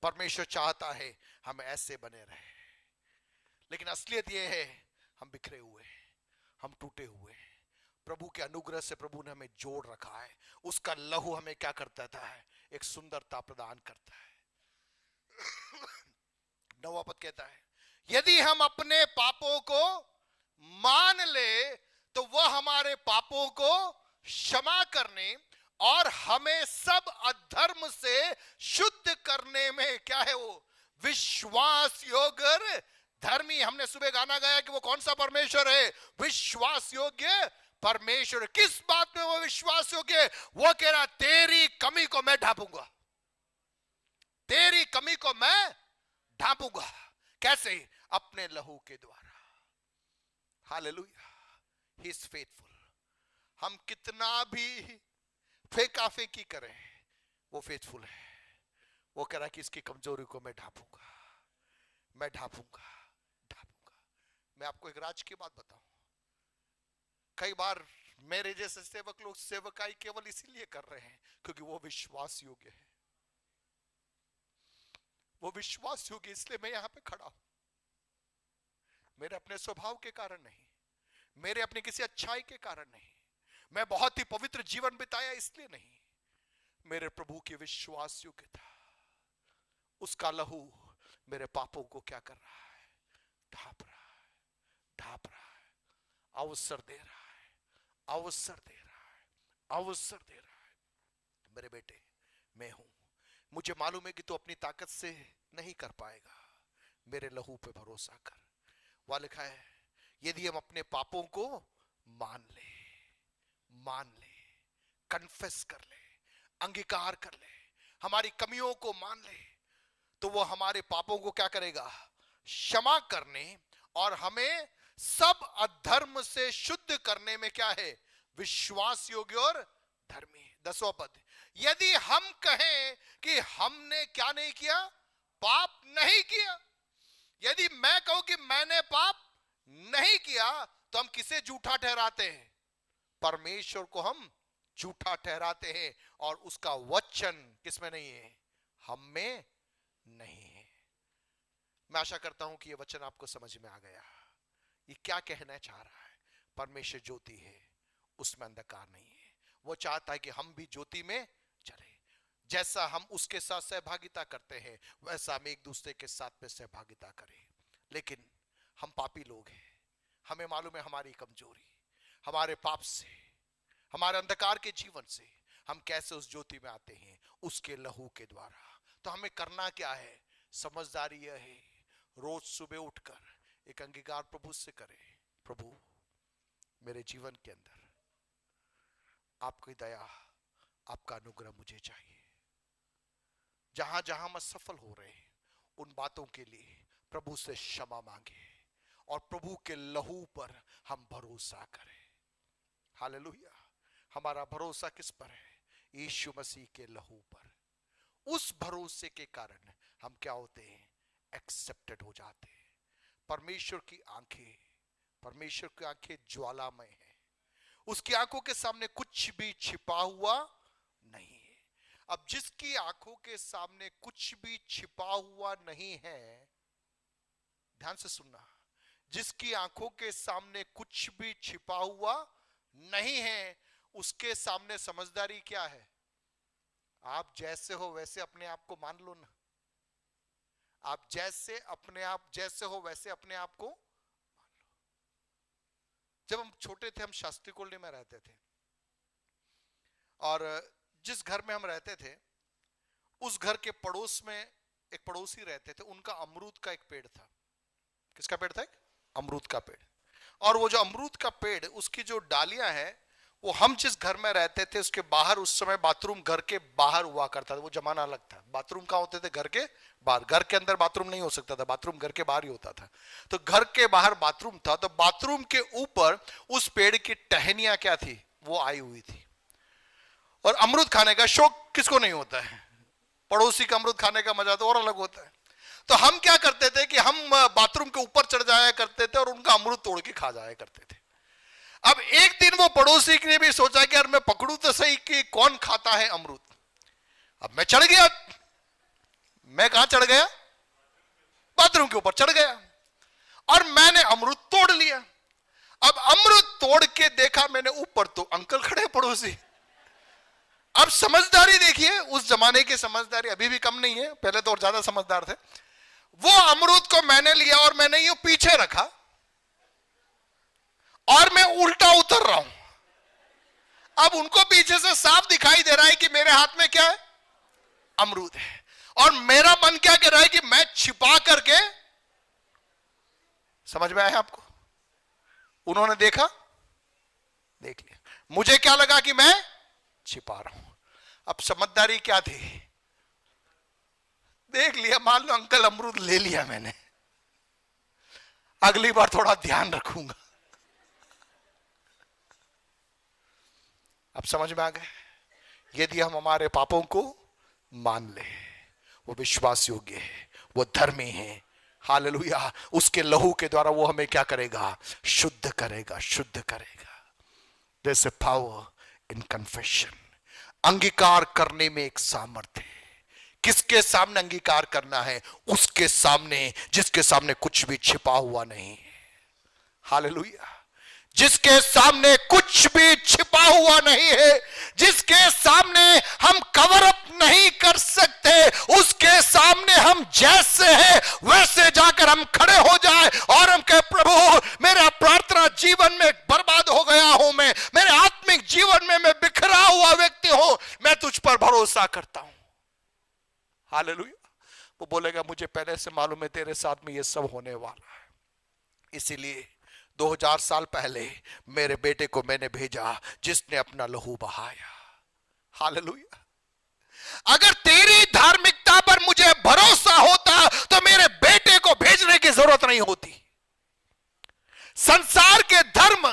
परमेश्वर चाहता है हम ऐसे बने रहे, लेकिन असलियत यह है हम बिखरे हुए हैं, हम टूटे हुए हैं। प्रभु के अनुग्रह से प्रभु ने हमें जोड़ रखा है। उसका लहू हमें क्या करता है, एक सुंदरता प्रदान करता है। 9वां पद कहता है, यदि हम अपने पापों को मान ले तो वह हमारे पापों को क्षमा करने और हमें सब अधर्म से शुद्ध करने में क्या है, वो विश्वास योग्य धर्मी। हमने सुबह गाना गाया कि वो कौन सा परमेश्वर है, विश्वास योग्य परमेश्वर। किस बात में वो विश्वास योग्य? वो कह रहा तेरी कमी को मैं ढांपूंगा, तेरी कमी को मैं ढांपूंगा। कैसे? अपने लहू के द्वारा। Hallelujah, he is faithful. हम कितना भी फेंका फेंकी करें, वो फेथफुल है। वो कह रहा कि इसकी कमजोरी को मैं ढांपूंगा, मैं ढांपूंगा, ढांपूंगा। मैं आपको एक राज की बात बताऊं, कई बार मेरे जैसे सेवक लोग सेवकाई केवल इसीलिए कर रहे हैं क्योंकि वो विश्वास योग्य है, वो विश्वास योग्य, इसलिए मैं यहां पे खड़ा हूं। मेरे अपने स्वभाव के कारण नहीं, मेरे अपने किसी अच्छाई के कारण नहीं, मैं बहुत ही पवित्र जीवन बिताया इसलिए नहीं, मेरे प्रभु की विश्वास योग्यता, उसका लहू मेरे पापों को क्या कर रहा है, ढांप रहा है, ढांप रहा है, अवसर दे रहा है, अवसर दे रहा है, अवसर दे रहा है। मेरे बेटे, मैं हूं, मुझे मालूम है कि तू अपनी ताकत से नहीं कर पाएगा, मेरे लहू पे भरोसा कर। वहां लिखा है यदि हम अपने पापों को मान ले, मान ले, कन्फेस कर ले, अंगीकार कर ले, हमारी कमियों को मान ले, तो वो हमारे पापों को क्या करेगा, क्षमा करने और हमें सब अधर्म से शुद्ध करने में क्या है, विश्वास योग्य और धर्मी। 10वां पद, यदि हम कहें कि हमने क्या नहीं किया, पाप नहीं किया, यदि मैं कहूं कि मैंने पाप नहीं किया, तो हम किसे झूठा ठहराते हैं, परमेश्वर को हम झूठा ठहराते हैं, और उसका वचन किसमें नहीं है, हम में नहीं है। मैं आशा करता हूं कि यह वचन आपको समझ में आ गया। ये क्या कहना चाह रहा है, परमेश्वर ज्योति है, उसमें अंधकार नहीं है। वो चाहता है कि हम भी ज्योति में चले। जैसा हम उसके साथ सहभागिता करते हैं वैसा हम एक दूसरे के साथ में सहभागिता करें। लेकिन हम पापी लोग हैं, हमें मालूम है हमारी कमजोरी, हमारे पाप से, हमारे अंधकार के जीवन से हम कैसे उस ज्योति में आते हैं, उसके लहू के द्वारा। तो हमें करना क्या है, समझदारी यह है, रोज सुबह उठकर एक अंगीकार प्रभु से करें, प्रभु मेरे जीवन के अंदर आपकी दया, आपका अनुग्रह मुझे चाहिए। जहां जहां हम असफल हो रहे हैं उन बातों के लिए प्रभु से क्षमा मांगे और प्रभु के लहू पर हम भरोसा करें। हालेलुया। हमारा भरोसा किस पर है, यीशु मसीह के लहू पर। उस भरोसे के कारण हम क्या होते हैं, एक्सेप्टेड हो जाते हैं। परमेश्वर की आंखें ज्वालामय है, उसकी आंखों के सामने कुछ भी छिपा हुआ नहीं है। अब जिसकी आंखों के सामने कुछ भी छिपा हुआ नहीं है, ध्यान से सुनना, जिसकी आंखों के सामने कुछ भी छिपा हुआ नहीं है, उसके सामने समझदारी क्या है, आप जैसे हो वैसे अपने आप को मान लो ना। आप जैसे हो वैसे अपने आप को मान लो। जब हम छोटे थे, हम शास्त्री कॉलोनी में रहते थे, और जिस घर में हम रहते थे उस घर के पड़ोस में एक पड़ोसी रहते थे, उनका अमरूद का एक पेड़ था। किसका पेड़ था? एक अमरूद का पेड़। और वो जो अमरूद का पेड़, उसकी जो डालियां हैं, वो हम जिस घर में रहते थे उसके बाहर, उस समय बाथरूम घर के बाहर हुआ करता था। वो जमाना अलग था, बाथरूम कहाँ होते थे? घर के बाहर। घर के अंदर बाथरूम नहीं हो सकता था, बाथरूम घर के बाहर ही होता था। तो घर के बाहर बाथरूम था, तो बाथरूम के ऊपर उस पेड़ की टहनियां क्या थी? वो आई हुई थी। और अमरूद खाने का शौक किसको नहीं होता है? पड़ोसी का अमरूद खाने का मजा तो और अलग होता है। तो हम क्या करते थे कि हम बाथरूम के ऊपर चढ़ जाया करते थे और उनका अमरूद तोड़ के खा जाया करते थे। अब एक दिन वो पड़ोसी ने भी सोचा कि यार मैं पकड़ू तो सही कि कौन खाता है अमरूद। अब मैं चढ़ गया। मैं कहां चढ़ गया? बाथरूम के ऊपर चढ़ गया और मैंने अमरूद तोड़ लिया। अब अमरूद तोड़ के देखा मैंने, ऊपर तो अंकल खड़े पड़ोसी। अब समझदारी देखिए, उस जमाने की समझदारी अभी भी कम नहीं है, पहले तो और ज्यादा समझदार थे। वो अमरूद को मैंने लिया और मैंने यूं पीछे रखा और मैं उल्टा उतर रहा हूं। अब उनको पीछे से साफ दिखाई दे रहा है कि मेरे हाथ में क्या है? अमरूद है। और मेरा मन क्या कह रहा है कि मैं छिपा करके, समझ में आया आपको? उन्होंने देखा, देख लिया। मुझे क्या लगा कि मैं छिपा रहा हूं। अब समझदारी क्या थी? देख लिया, मान लो अंकल अमरूद ले लिया मैंने, अगली बार थोड़ा ध्यान रखूंगा। अब समझ में आ गए? यदि हम हमारे पापों को मान ले, वो विश्वास योग्य है, वो धर्मी है। हालेलुया। उसके लहू के द्वारा वो हमें क्या करेगा? शुद्ध करेगा, शुद्ध करेगा। There's a power in confession. अंगीकार करने में एक सामर्थ्य है। किसके सामने अंगीकार करना है? उसके सामने जिसके सामने कुछ भी छिपा हुआ नहीं है। हालेलुया। जिसके सामने कुछ भी छिपा हुआ नहीं है, जिसके सामने हम कवर अप नहीं कर सकते, उसके सामने हम जैसे हैं वैसे जाकर हम खड़े हो जाए और हम कहे, प्रभु मेरा प्रार्थना जीवन में बर्बाद हो गया हूं, मैं मेरे आत्मिक जीवन में मैं बिखरा हुआ व्यक्ति हूं, मैं तुझ पर भरोसा करता हूं। हालेलुया। वो बोलेगा, मुझे पहले से मालूम है तेरे साथ में ये सब होने वाला है, इसीलिए 2000 साल पहले मेरे बेटे को मैंने भेजा जिसने अपना लहू बहाया। हालेलुया। अगर तेरी धार्मिकता पर मुझे भरोसा होता तो मेरे बेटे को भेजने की जरूरत नहीं होती। संसार के धर्म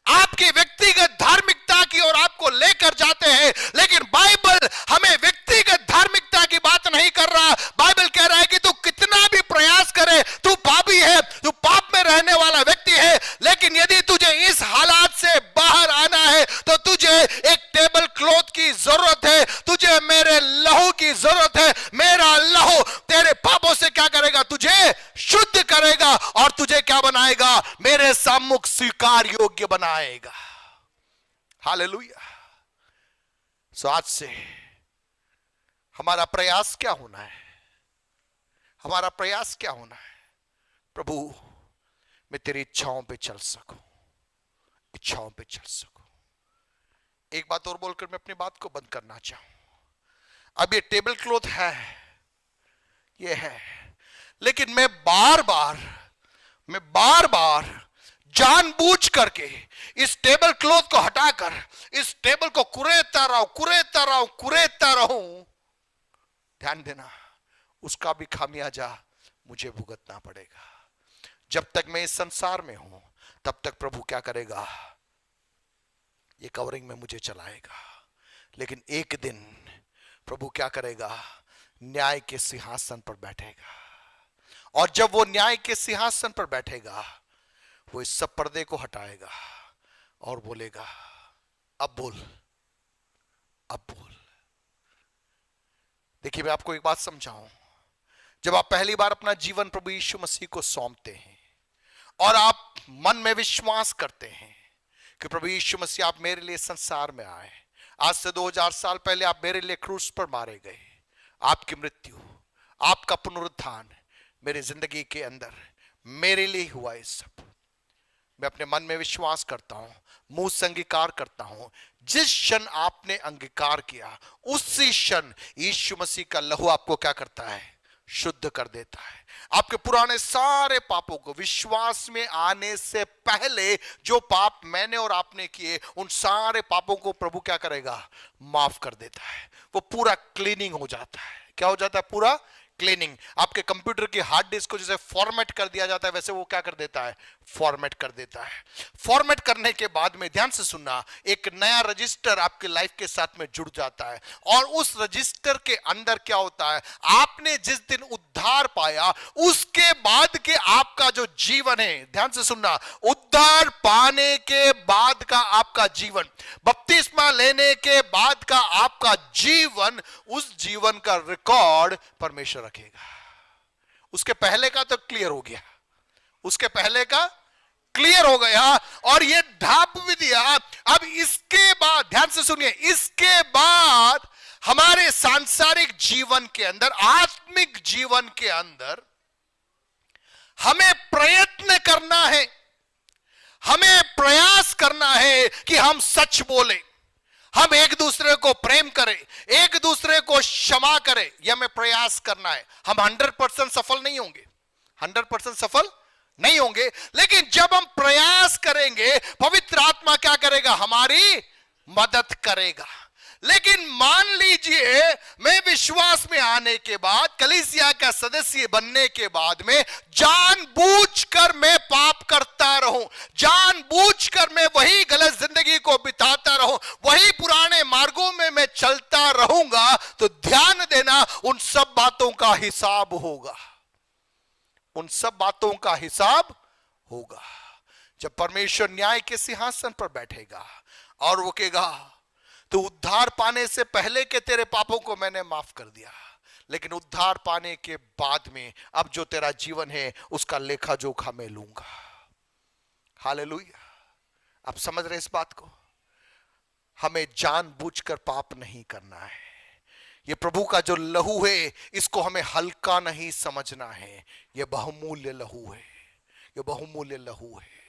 आपकी व्यक्तिगत धार्मिकता की ओर आपको लेकर जाते हैं, लेकिन बाइबल हमें व्यक्तिगत धार्मिकता की बात नहीं कर रहा। बाइबल कह रहा है कि तू कितना भी प्रयास करे, तू पापी है, तू पाप में रहने वाला व्यक्ति है, लेकिन यदि तुझे इस हालात से बाहर आना है तो तुझे एक टेबल क्लॉथ की जरूरत है, तुझे मेरे लहू की जरूरत है। मेरा लहू तेरे पापों से क्या करेगा? तुझे शुद्ध करेगा और तुझे क्या बनाएगा? मेरे सम्मुख स्वीकार योग्य बनाएगा। हालेलुया। सो आज से हमारा प्रयास क्या होना है? हमारा प्रयास क्या होना है? प्रभु मैं तेरी इच्छाओं पे चल सकूं, इच्छाओं पे चल सकूं। एक बात और बोलकर मैं अपनी बात को बंद करना चाहूं। अब ये टेबल क्लॉथ है, ये है, लेकिन मैं बार बार जानबूझ करके इस टेबल क्लॉथ को हटाकर इस टेबल को कुरेदता रहूं। ध्यान देना, उसका भी खामियाजा मुझे भुगतना पड़ेगा। जब तक मैं इस संसार में हूं तब तक प्रभु क्या करेगा? ये कवरिंग में मुझे चलाएगा। लेकिन एक दिन प्रभु क्या करेगा? न्याय के सिंहासन पर बैठेगा, और जब वो न्याय के सिंहासन पर बैठेगा वो इस सब पर्दे को हटाएगा और बोलेगा, अब बोल, अब बोल। देखिए मैं आपको एक बात समझाऊं। जब आप पहली बार अपना जीवन प्रभु यीशु मसीह को सौंपते हैं और आप मन में विश्वास करते हैं कि प्रभु यीशु मसीह आप मेरे लिए संसार में आए, आज से 2000 साल पहले आप मेरे लिए क्रूस पर मारे गए, आपकी मृत्यु, आपका पुनरुत्थान मेरी जिंदगी के अंदर मेरे लिए हुआ। ये सब मैं अपने मन में विश्वास करता हूं, मुंह से अंगीकार करता हूं। जिस क्षण आपने अंगीकार किया उसी क्षण यीशु मसीह का लहू आपको क्या करता है? शुद्ध कर देता है। आपके पुराने सारे पापों को, विश्वास में आने से पहले जो पाप मैंने और आपने किए, उन सारे पापों को प्रभु क्या करेगा? माफ कर देता है। वो पूरा क्लीनिंग हो जाता है। क्या हो जाता है? पूरा क्लीनिंग। आपके कंप्यूटर की हार्ड डिस्क को जैसे फॉर्मेट कर दिया जाता है, वैसे वो क्या कर देता है? फॉर्मेट कर देता है। फॉर्मेट करने के बाद में, ध्यान से सुनना, एक नया रजिस्टर आपके लाइफ के साथ में जुड़ जाता है। और उस रजिस्टर के अंदर क्या होता है? आपने जिस दिन उद्धार पाया, उसके बाद के आपका जो जीवन है, ध्यान से सुनना, उद्धार पाने के बाद का आपका जीवन, बपतिस्मा लेने के बाद का आपका जीवन, उस जीवन का रिकॉर्ड परमेश्वर रखेगा। उसके पहले का तो क्लियर हो गया, उसके पहले का क्लियर हो गया, और ये ढाप भी दिया। अब इसके बाद, ध्यान से सुनिए, इसके बाद हमारे सांसारिक जीवन के अंदर, आत्मिक जीवन के अंदर हमें प्रयत्न करना है, हमें प्रयास करना है कि हम सच बोलें, हम एक दूसरे को प्रेम करें, एक दूसरे को क्षमा करें। यह हमें प्रयास करना है। हम 100% सफल नहीं होंगे, 100% सफल नहीं होंगे, लेकिन जब हम प्रयास करेंगे, पवित्र आत्मा क्या करेगा? हमारी मदद करेगा। लेकिन मान लीजिए मैं विश्वास में आने के बाद, कलीसिया का सदस्य बनने के बाद में जानबूझकर मैं पाप करता रहूं, जानबूझकर मैं वही गलत जिंदगी को बिताता रहूं, वही पुराने मार्गों में मैं चलता रहूंगा, तो ध्यान देना, उन सब बातों का हिसाब होगा। उन सब बातों का हिसाब होगा जब परमेश्वर न्याय के सिंहासन पर बैठेगा और वो कहेगा, तो उद्धार पाने से पहले के तेरे पापों को मैंने माफ कर दिया, लेकिन उद्धार पाने के बाद में अब जो तेरा जीवन है, उसका लेखा जोखा मैं लूंगा। हालेलुया। आप समझ रहे इस बात को? हमें जानबूझकर पाप नहीं करना है। ये प्रभु का जो लहू है, इसको हमें हल्का नहीं समझना है। ये बहुमूल्य लहू है, ये बहुमूल्य लहू है।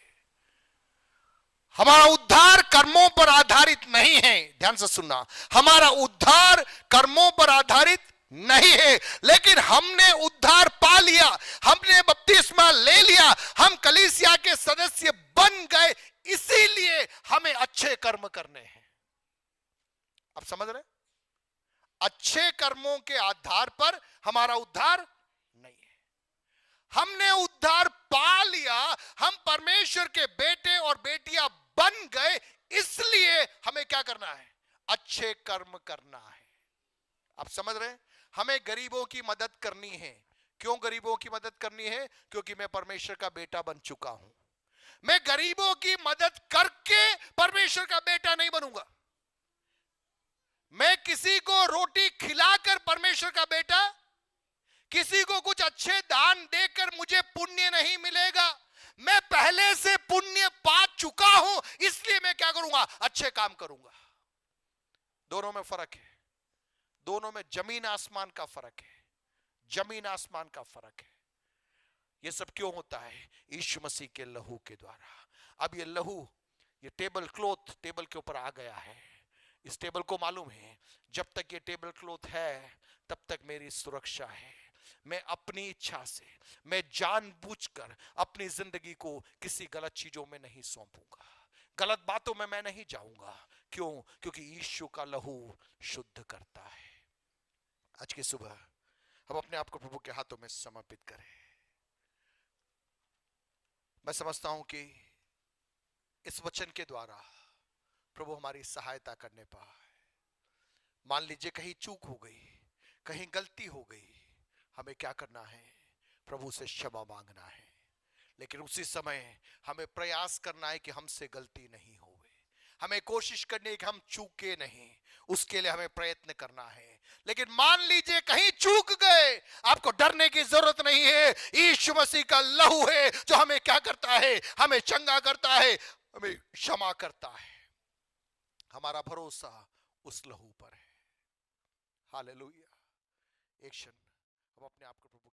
हमारा उद्धार कर्मों पर आधारित नहीं है। ध्यान से सुनना, हमारा उद्धार कर्मों पर आधारित नहीं है, लेकिन हमने उद्धार पा लिया, हमने बपतिस्मा ले लिया, हम कलीसिया के सदस्य बन गए, इसीलिए हमें अच्छे कर्म करने हैं। आप समझ रहे? अच्छे कर्मों के आधार पर हमारा उद्धार नहीं है। हमने उद्धार पा लिया, हम परमेश्वर के बेटे और बेटियां बन गए, इसलिए हमें क्या करना है? अच्छे कर्म करना है। आप समझ रहे हैं? हमें गरीबों की मदद करनी है। क्यों गरीबों की मदद करनी है? क्योंकि मैं परमेश्वर का बेटा बन चुका हूं। मैं गरीबों की मदद करके परमेश्वर का बेटा नहीं बनूंगा। मैं किसी को रोटी खिलाकर परमेश्वर का बेटा, किसी को कुछ अच्छे दान देकर मुझे पुण्य नहीं मिलेगा। मैं पहले से पुण्य पा चुका हूं, इसलिए मैं क्या करूंगा? अच्छे काम करूंगा। दोनों में फर्क है, दोनों में जमीन आसमान का फर्क है, जमीन आसमान का फर्क है। यह सब क्यों होता है? यीशु मसीह के लहू के द्वारा। अब ये लहू, ये टेबल क्लॉथ टेबल के ऊपर आ गया है। इस टेबल को मालूम है, जब तक ये टेबल क्लॉथ है, तब तक मेरी सुरक्षा है। मैं अपनी इच्छा से, मैं जानबूझकर अपनी जिंदगी को किसी गलत चीजों में नहीं सौंपूंगा, गलत बातों में मैं नहीं जाऊंगा। क्यों? क्योंकि यीशु का लहू शुद्ध करता है। आज की सुबह हम अपने आप को प्रभु के हाथों में समर्पित करें। मैं समझता हूं कि इस वचन के द्वारा प्रभु हमारी सहायता करने पाए। मान लीजिए कहीं चूक हो गई, कहीं गलती हो गई, हमें क्या करना है? प्रभु से क्षमा मांगना है। लेकिन उसी समय हमें प्रयास करना है कि हमसे गलती नहीं हो, हमें कोशिश करनी है कि हम चूके नहीं, उसके लिए हमें प्रयत्न करना है। लेकिन मान लीजिए कहीं चूक गए, आपको डरने की जरूरत नहीं है। यीशु मसीह का लहू है जो हमें क्या करता है? हमें चंगा करता है, हमें क्षमा करता है। हमारा भरोसा उस लहू पर है। हालेलुया। एक क्षण हम अपने आप को प्रभु